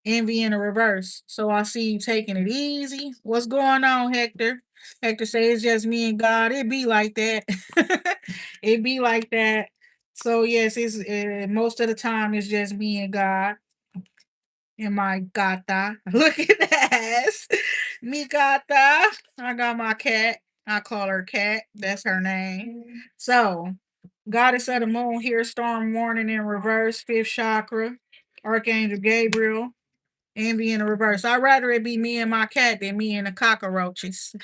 Envy in the reverse. So I see you taking it easy. What's going on, Hector? Hector say it's just me and God. It be like that. It be like that. So yes, it's most of the time it's just me and God and my gata. Look at that ass. Me gata. I got my cat. I call her Cat. That's her name. So, Goddess of the Moon here, storm warning in reverse, fifth chakra, Archangel Gabriel, envy in the reverse. I'd rather it be me and my cat than me and the cockroaches.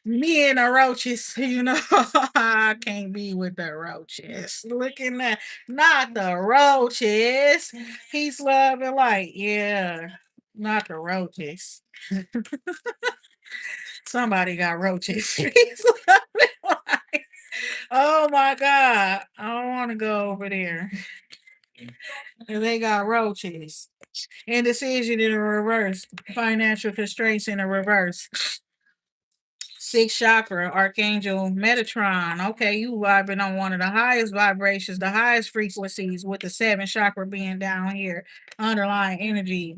Me and the roaches, you know, I can't be with the roaches. Looking at not the roaches. Peace, love, and light. Yeah, not the roaches. Somebody got roaches. Peace, love, and light. Oh my God. I don't want to go over there. And they got roaches. Indecision in the reverse. Financial constraints in the reverse. Sixth chakra, Archangel Metatron. Okay, you vibing on one of the highest vibrations, the highest frequencies, with the seventh chakra being down here. Underlying energy,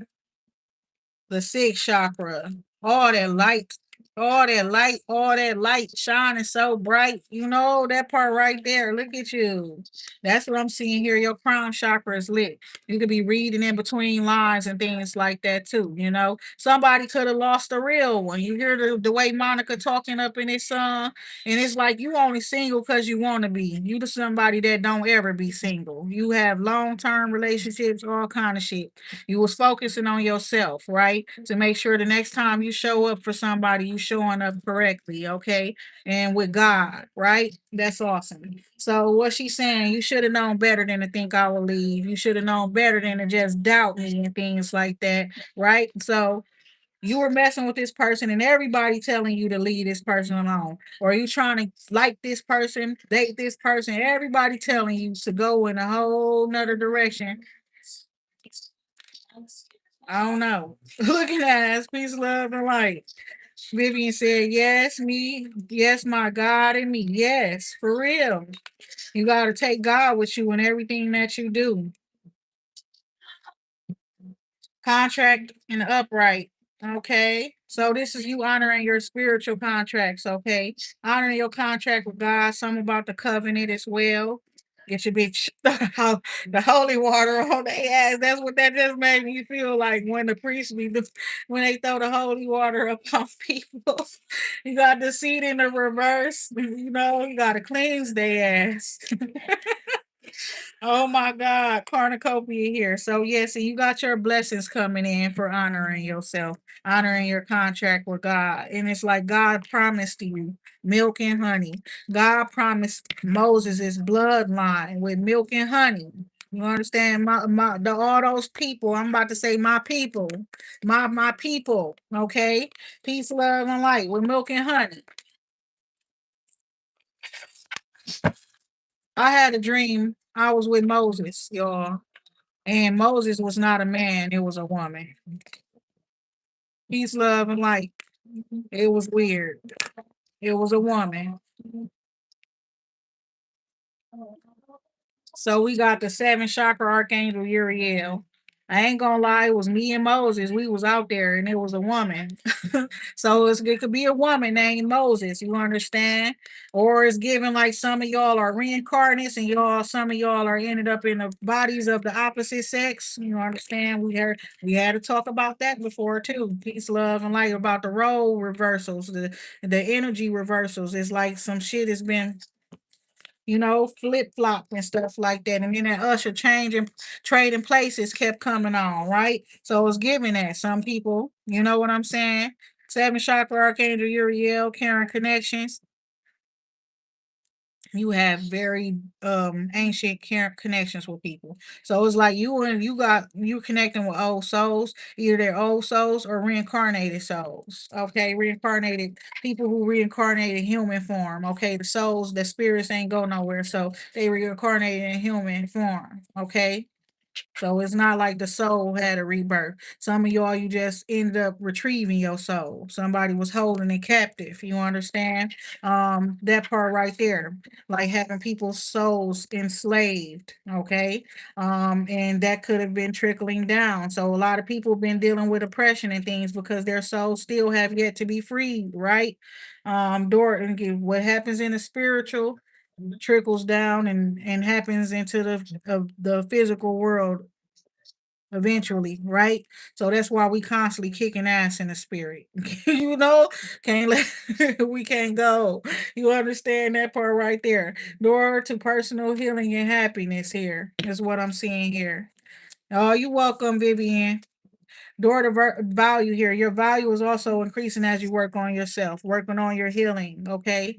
the sixth chakra, all that light, all that light shining so bright. You know that part right there. Look at you. That's what I'm seeing here. Your crown chakra is lit. You could be reading in between lines and things like that too. You know, somebody could have lost a real one. You hear the way Monica talking up in this song, and it's like you only single because you want to be. You the somebody that don't ever be single. You have long-term relationships, all kind of shit. You was focusing on yourself, right? To make sure the next time you show up for somebody, you showing up correctly, okay? And with God, right? That's awesome. So what she's saying, you should have known better than to think I would leave. You should have known better than to just doubt me and things like that, right? So you were messing with this person and everybody telling you to leave this person alone. Or you trying to like this person, date this person, everybody telling you to go in a whole nother direction. I don't know. Looking at us, peace, love, and light. Vivian said, yes, me. Yes, my God and me. Yes, for real. You got to take God with you in everything that you do. Contract and upright. Okay. So this is you honoring your spiritual contracts. Okay. Honoring your contract with God. Something about the covenant as well. Get your bitch the holy water on their ass. That's what that just made me feel like when the priests when they throw the holy water upon people. You got the seed in the reverse. You know, you gotta cleanse their ass. Oh my God, cornucopia here. So yes, and you got your blessings coming in for honoring yourself, honoring your contract with God. And it's like God promised you milk and honey. God promised Moses' bloodline with milk and honey. You understand? All those people, I'm about to say my people, my people, okay? Peace, love, and light with milk and honey. I had a dream. I was with Moses, y'all. And Moses was not a man, it was a woman. Peace, love, and light. It was weird. It was a woman. So we got the seven chakra archangel Uriel. I ain't gonna lie, it was me and Moses. We was out there and it was a woman. So it could be a woman named Moses, you understand? Or it's given like some of y'all are reincarnates and some of y'all are ended up in the bodies of the opposite sex. You understand? We had to talk about that before too. Peace, love, and light about the role reversals, the energy reversals. It's like some shit has been flip flop and stuff like that. And then that usher changing, trading places kept coming on, right? So it's giving that some people, you know what I'm saying? Seven chakra archangel Uriel, Karen connections. You have very ancient connections with people. So it's like you connecting with old souls, either they're old souls or reincarnated souls. Okay, reincarnated people who reincarnated human form. Okay, the souls, the spirits ain't go nowhere, so they reincarnated in human form. Okay. So it's not like the soul had a rebirth. Some of y'all, you just ended up retrieving your soul. Somebody was holding it captive. You understand? That part right there, like having people's souls enslaved. Okay. And that could have been trickling down. So a lot of people have been dealing with oppression and things because their souls still have yet to be freed, right? What happens in the spiritual trickles down and happens into the physical world eventually, right? So that's why we constantly kicking ass in the spirit. You know, can't let we can't go. You understand that part right there. Door to personal healing and happiness here is what I'm seeing here. Oh, you're welcome, Vivian. Door to value here. Your value is also increasing as you work on yourself, working on your healing. Okay,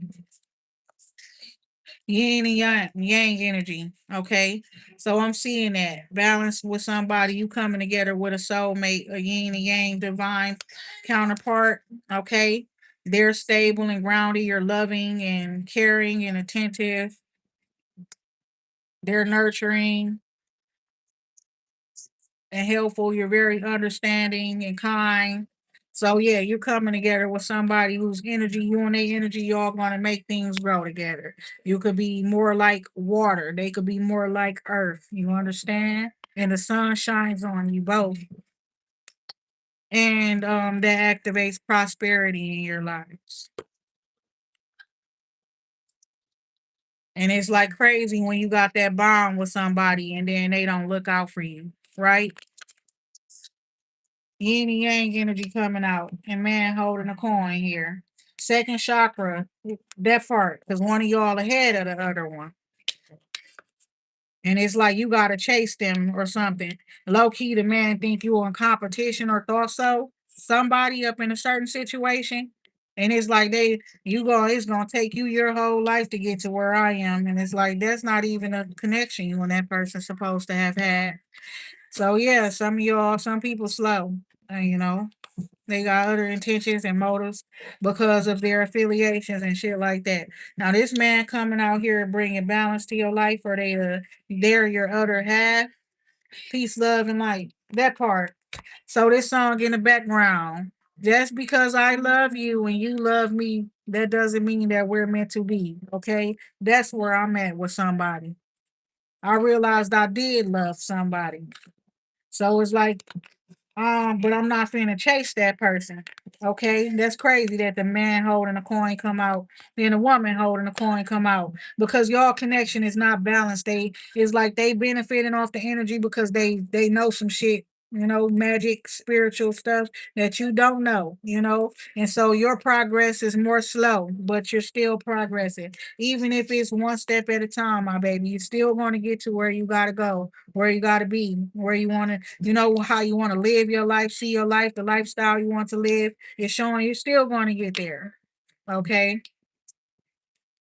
yin and yang energy. Okay. So I'm seeing that balance with somebody, you coming together with a soulmate, a yin and yang divine counterpart. Okay. They're stable and grounded. You're loving and caring and attentive. They're nurturing and helpful. You're very understanding and kind. So yeah, you're coming together with somebody whose energy, you and their energy, y'all gonna make things grow together. You could be more like water. They could be more like earth. You understand? And the sun shines on you both. And that activates prosperity in your lives. And it's like crazy when you got that bond with somebody and then they don't look out for you, right? Yin and yang energy coming out, and man holding a coin here. Second chakra, that part, because one of y'all ahead of the other one. And it's like you gotta chase them or something. Low key, the man think you in competition or thought so. Somebody up in a certain situation. And it's like it's gonna take you your whole life to get to where I am. And it's like that's not even a connection you and that person's supposed to have had. So yeah, some people slow, you know. They got other intentions and motives because of their affiliations and shit like that. Now, this man coming out here bringing balance to your life, or they're your other half. Peace, love, and light. That part. So this song in the background. Just because I love you and you love me, that doesn't mean that we're meant to be. Okay, that's where I'm at with somebody. I realized I did love somebody. So it's like but I'm not finna chase that person. Okay, that's crazy that the man holding a coin come out, then the woman holding a coin come out because y'all connection is not balanced. They It's like they benefiting off the energy because they know some shit, magic, spiritual stuff that you don't know, and so your progress is more slow, but you're still progressing, even if it's one step at a time, my baby. You're still going to get to where you gotta go, where you got to be, where you want to, how you want to live your life, see your life, the lifestyle you want to live. It's showing you're still going to get there. Okay.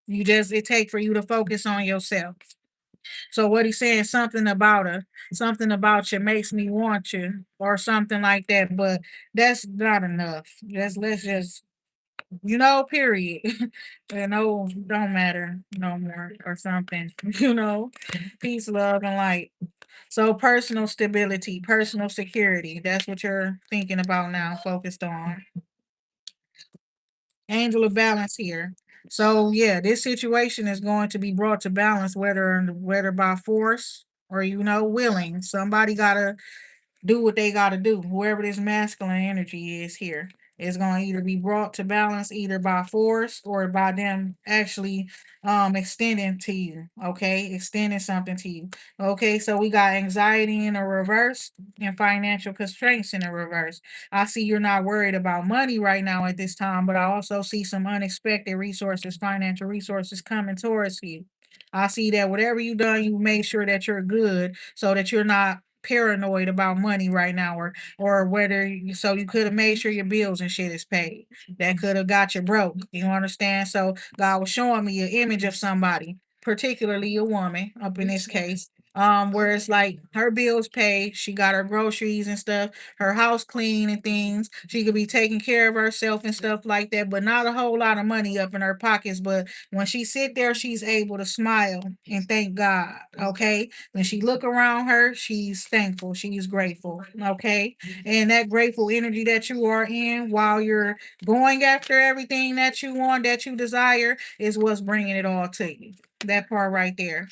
It takes for you to focus on yourself. So what he's saying, something about you makes me want you, or something like that. But that's not enough. Let's just, period. Don't matter no more or something. Peace, love, and light. So personal stability, personal security, that's what you're thinking about now, focused on. Angel of balance here. So yeah, this situation is going to be brought to balance whether by force or willing. Somebody gotta do what they got to do. Whoever this masculine energy is here is going to either be brought to balance either by force or by them actually extending to you. Okay, extending something to you. Okay, so we got anxiety in a reverse and financial constraints in a reverse. I see you're not worried about money right now at this time, but I also see some unexpected resources, financial resources coming towards you. I see that whatever you done, you made sure that you're good so that you're not paranoid about money right now, or so you could have made sure your bills and shit is paid. That could have got you broke. You understand? So God was showing me an image of somebody, particularly a woman up in this case. Where it's like her bills paid, she got her groceries and stuff, her house clean and things. She could be taking care of herself and stuff like that, but not a whole lot of money up in her pockets. But when she sit there, she's able to smile and thank God. Okay. When she look around her, she's thankful. She's grateful. Okay. And that grateful energy that you are in while you're going after everything that you want, that you desire, is what's bringing it all to you. That part right there.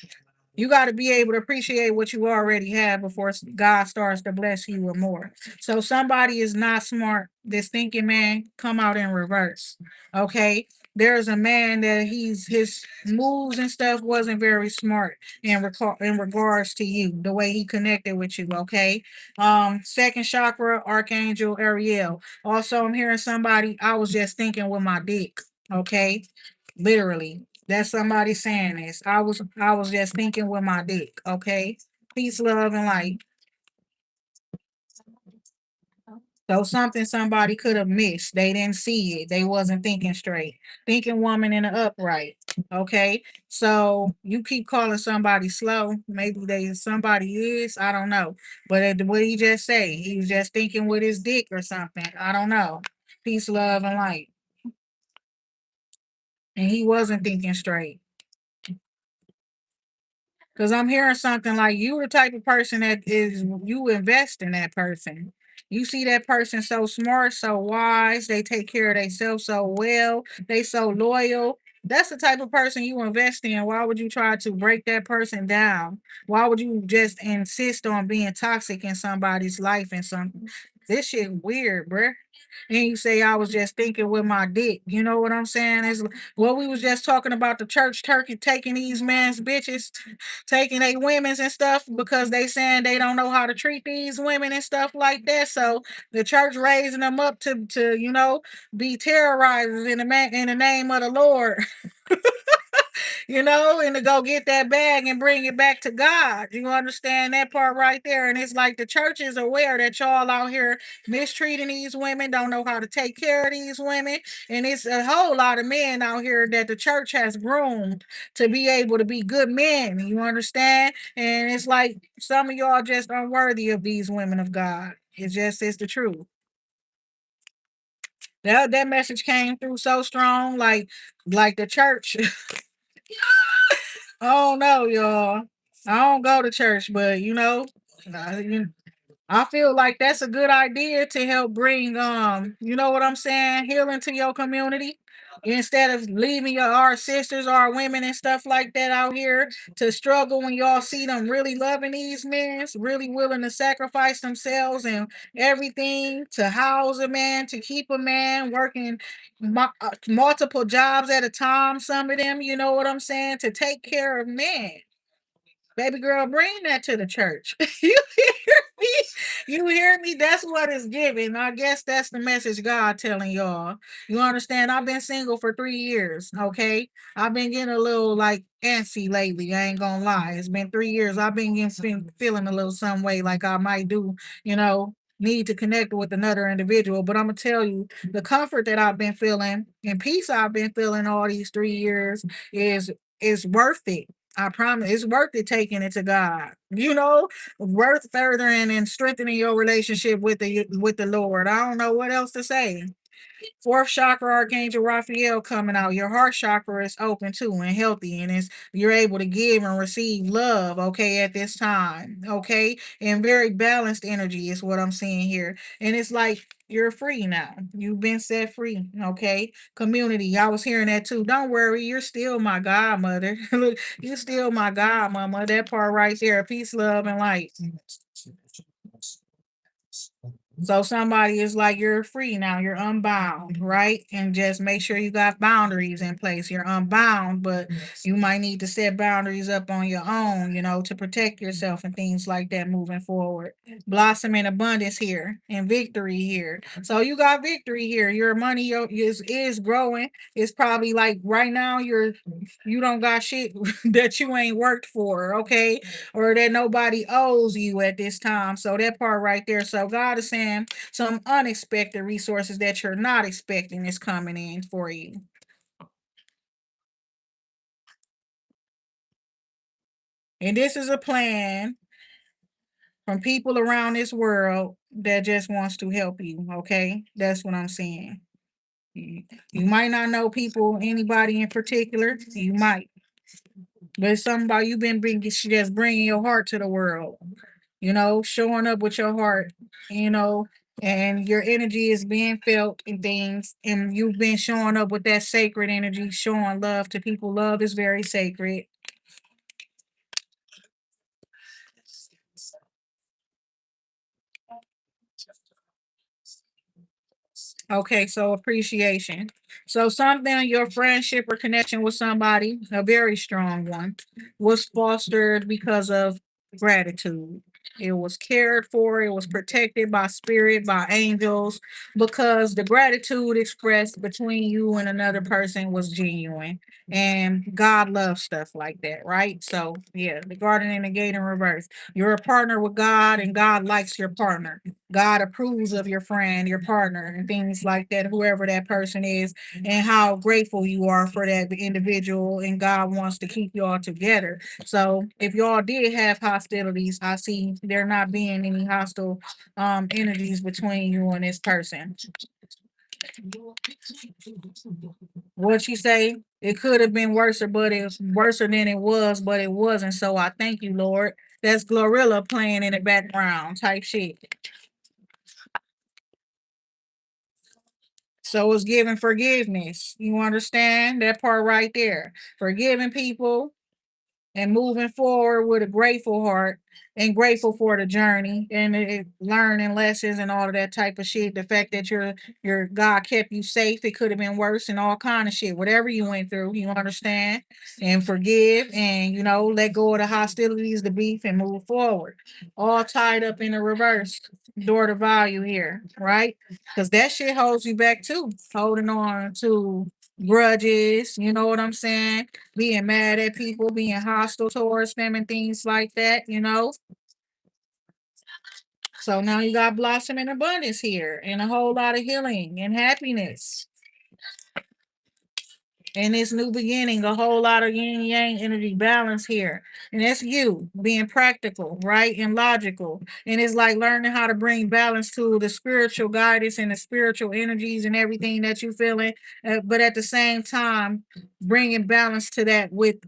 You got to be able to appreciate what you already have before God starts to bless you with more. So somebody is not smart. This thinking man come out in reverse. Okay. There's a man that his moves and stuff wasn't very smart in regards to you, the way he connected with you. Okay. Second chakra, Archangel Ariel. Also, I'm hearing somebody. I was just thinking with my dick. Okay. Literally. That's somebody saying this. I was just thinking with my dick, okay? Peace, love, and light. So something somebody could have missed. They didn't see it. They wasn't thinking straight. Thinking woman in the upright. Okay. So you keep calling somebody slow. Maybe they somebody is. I don't know. But what he just say? He was just thinking with his dick or something. I don't know. Peace, love, and light. And he wasn't thinking straight. Cause I'm hearing something like you the type of person that is you invest in that person. You see that person so smart, so wise, they take care of themselves so well, they so loyal. That's the type of person you invest in. Why would you try to break that person down? Why would you just insist on being toxic in somebody's life and something? This shit weird, bruh. And you say I was just thinking with my dick. You know what I'm saying? It's well, we was just talking about the church turkey taking these man's bitches, taking they women's and stuff because they saying they don't know how to treat these women and stuff like that. So the church raising them up to be terrorizers in the name of the Lord. And to go get that bag and bring it back to God. You understand that part right there? And it's like the church is aware that y'all out here mistreating these women, don't know how to take care of these women. And it's a whole lot of men out here that the church has groomed to be able to be good men. You understand? And it's like some of y'all just unworthy of these women of God. It's the truth. That message came through so strong, like the church. I don't know, y'all. I don't go to church, but uh, you- I feel like that's a good idea to help bring you know what I'm saying, healing to your community. Instead of leaving our sisters, our women and stuff like that out here to struggle when y'all see them really loving these men, really willing to sacrifice themselves and everything to house a man, to keep a man, working multiple jobs at a time, some of them, you know what I'm saying, to take care of men. Baby girl, bring that to the church. You hear me? You hear me? That's what it's giving. I guess that's the message God telling y'all. You understand? I've been single for 3 years. Okay. I've been getting a little like antsy lately. I ain't gonna lie. It's been 3 years. I've been feeling a little some way like I might do, need to connect with another individual. But I'm gonna tell you the comfort that I've been feeling and peace I've been feeling all these 3 years is worth it. I promise it's worth it taking it to God. Worth furthering and strengthening your relationship with the Lord. I don't know what else to say. Fourth chakra, Archangel Raphael coming out. Your heart chakra is open too and healthy, and you're able to give and receive love. Okay, at this time. Okay, and very balanced energy is what I'm seeing here, and it's like you're free now. You've been set free. Okay, community. I was hearing that too. Don't worry, you're still my godmother. Look, you still my godmama. That part right there. Peace, love, and light. So somebody is like, you're free now, you're unbound, right? And just make sure you got boundaries in place. You're unbound, but you might need to set boundaries up on your own, to protect yourself and things like that moving forward. Blossom in abundance here and victory here. So you got victory here. Your money is growing. It's probably like right now you don't got shit that you ain't worked for, okay? Or that nobody owes you at this time. So that part right there. So God is saying some unexpected resources that you're not expecting is coming in for you. And this is a plan from people around this world that just wants to help you. Okay, that's what I'm saying. You might not know people, anybody in particular. You might, but it's something about you been bringing, just bringing your heart to the world. Showing up with your heart. You know, and your energy is being felt in things, and you've been showing up with that sacred energy, showing love to people. Love is very sacred. Okay, so appreciation. So something, your friendship or connection with somebody, a very strong one, was fostered because of gratitude. It was cared for, it was protected by spirit, by angels, because the gratitude expressed between you and another person was genuine. And God loves stuff like that, right? So yeah, the garden and the gate in reverse. You're a partner with God, and God likes your partner. God approves of your friend, your partner, and things like that, whoever that person is, and how grateful you are for that individual. And God wants to keep y'all together. So if y'all did have hostilities, I see there not being any hostile energies between you and this person. What you say? It could have been worse, but it's worse than it was, but it wasn't. So I thank you, Lord. That's Glorilla playing in the background type shit. So it's giving forgiveness. You understand that part right there? Forgiving people and moving forward with a grateful heart and grateful for the journey and learning lessons and all of that type of shit. The fact that your God kept you safe, it could have been worse and all kind of shit. Whatever you went through, you understand, and forgive and let go of the hostilities, the beef, and move forward. All tied up in the reverse door to value here, right? Because that shit holds you back too, holding on to grudges. You know what I'm saying? Being mad at people, being hostile towards them, and things like that. So now you got blossom and abundance here, and a whole lot of healing and happiness. In this new beginning, a whole lot of yin yang energy balance here. And that's you being practical, right? And logical. And it's like learning how to bring balance to the spiritual guidance and the spiritual energies and everything that you're feeling. But at the same time, bringing balance to that with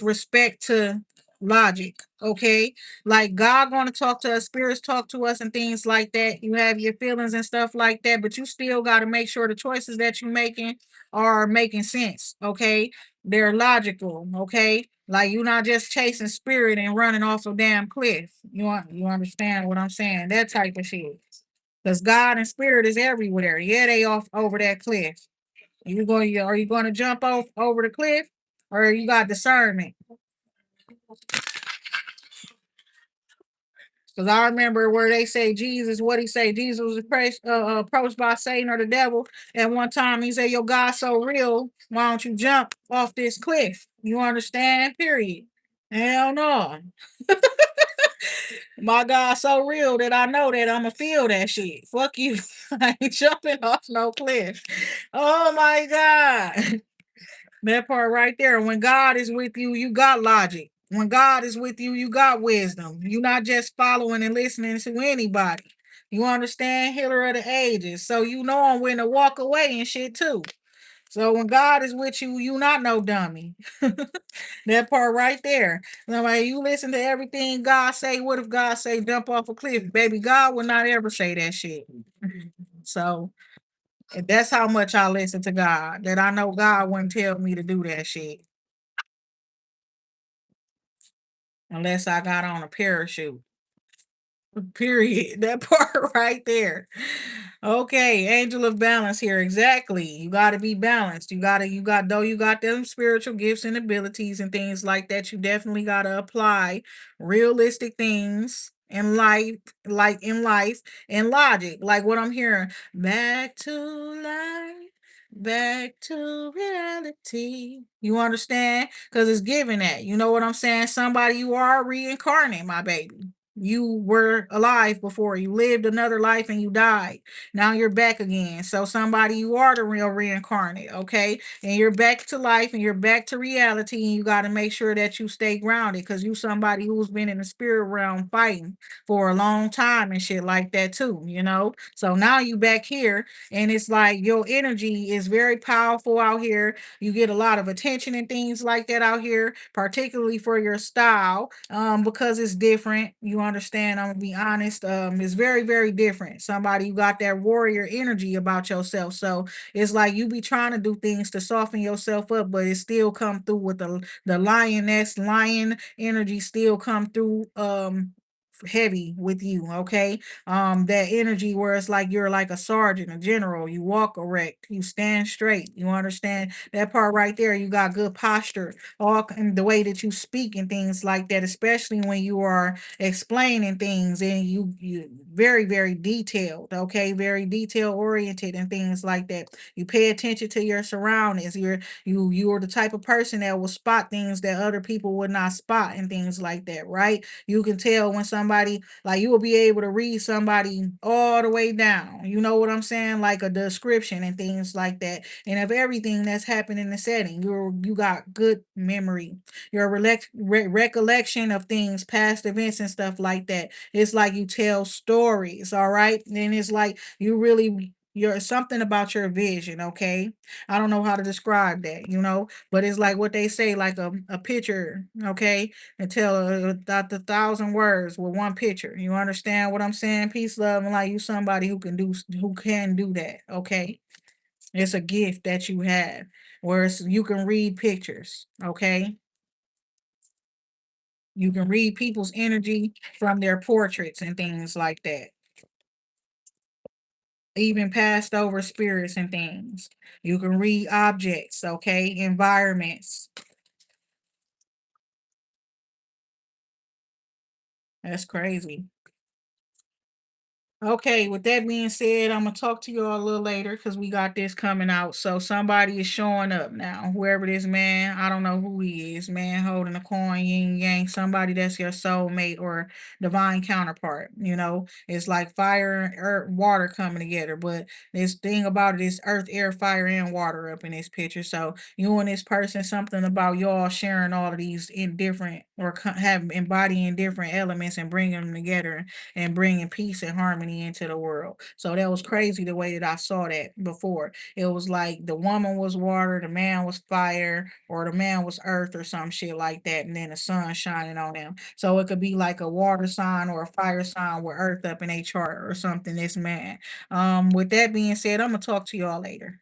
respect to logic. Okay, like God going to talk to us, spirits talk to us, and things like that. You have your feelings and stuff like that, but you still got to make sure the choices that you're making are making sense. Okay, they're logical. Okay, like you're not just chasing spirit and running off a damn cliff. You understand what I'm saying? That type of shit. Because God and spirit is everywhere. Yeah, they off over that cliff. Are you going to jump off over the cliff, or you got discernment? Because I remember where they say Jesus, what he say? Jesus was approached by Satan or the devil. And one time he said, "Your God's so real, why don't you jump off this cliff?" You understand? Period. Hell no. My God's so real that I know that I'ma feel that shit. Fuck you. I ain't jumping off no cliff. Oh my God. That part right there. When God is with you, you got logic. When God is with you, you got wisdom. You're not just following and listening to anybody. You understand? Healer of the ages. So you know when to walk away and shit too. So when God is with you, you not no dummy. That part right there. Like you listen to everything God say. What if God say jump off a cliff? Baby, God will not ever say that shit. So that's how much I listen to God. That I know God wouldn't tell me to do that shit. Unless I got on a parachute. Period. That part right there. Okay, angel of balance here. Exactly. You got to be balanced. Though you got them spiritual gifts and abilities and things like that, you definitely got to apply realistic things in life, like in life and logic. Like what I'm hearing. Back to life. Back to reality. You understand? Because it's giving that. You know what I'm saying? Somebody you are reincarnate, my baby. You were alive before. You lived another life and you died. Now you're back again. So somebody, you are the real reincarnate, okay? And you're back to life and you're back to reality, and you got to make sure that you stay grounded because you somebody who's been in the spirit realm fighting for a long time and shit like that too, you know? So now you back here, and it's like your energy is very powerful out here. You get a lot of attention and things like that out here, particularly for your style, because it's different. You understand? I'm gonna be honest. It's very, very different. Somebody, you got that warrior energy about yourself. So it's like you be trying to do things to soften yourself up, but it still come through with the lioness lion energy still come through heavy with you, okay? That energy where it's like you're like a sergeant, a general, you walk erect, you stand straight, you understand that part right there. You got good posture, all in the way that you speak and things like that, especially when you are explaining things, and you very, very detailed, okay? Very detail oriented and things like that. You pay attention to your surroundings. You are the type of person that will spot things that other people would not spot and things like that, right? You can tell when somebody, like, you will be able to read somebody all the way down. You know what I'm saying? Like a description and things like that. And of everything that's happened in the setting, you got good memory. Your recollection of things, past events and stuff like that. It's like you tell stories, all right? And it's like you really you're something about your vision, okay? I don't know how to describe that, but it's like what they say, like a picture, okay? And tell the thousand words with one picture. You understand what I'm saying? Peace, love, and like you somebody who can do that. Okay. It's a gift that you have where you can read pictures. Okay. You can read people's energy from their portraits and things like that. Even passed over spirits and things. You can read objects, okay, environments. That's crazy. Okay, with that being said, I'm gonna talk to you all a little later because we got this coming out. So somebody is showing up now. Whoever this man, I don't know who he is, man holding a coin, yin yang, somebody that's your soulmate or divine counterpart. It's like fire and earth, water coming together. But this thing about it is earth, air, fire, and water up in this picture. So you and this person, something about y'all sharing all of these in different or have embodying different elements and bringing them together and bringing peace and harmony into the world. So that was crazy the way that I saw that before. It was like the woman was water, the man was fire, or the man was earth or some shit like that, and then the sun shining on them. So it could be like a water sign or a fire sign with earth up in a chart or something. This man. With that being said, I'm gonna talk to y'all later.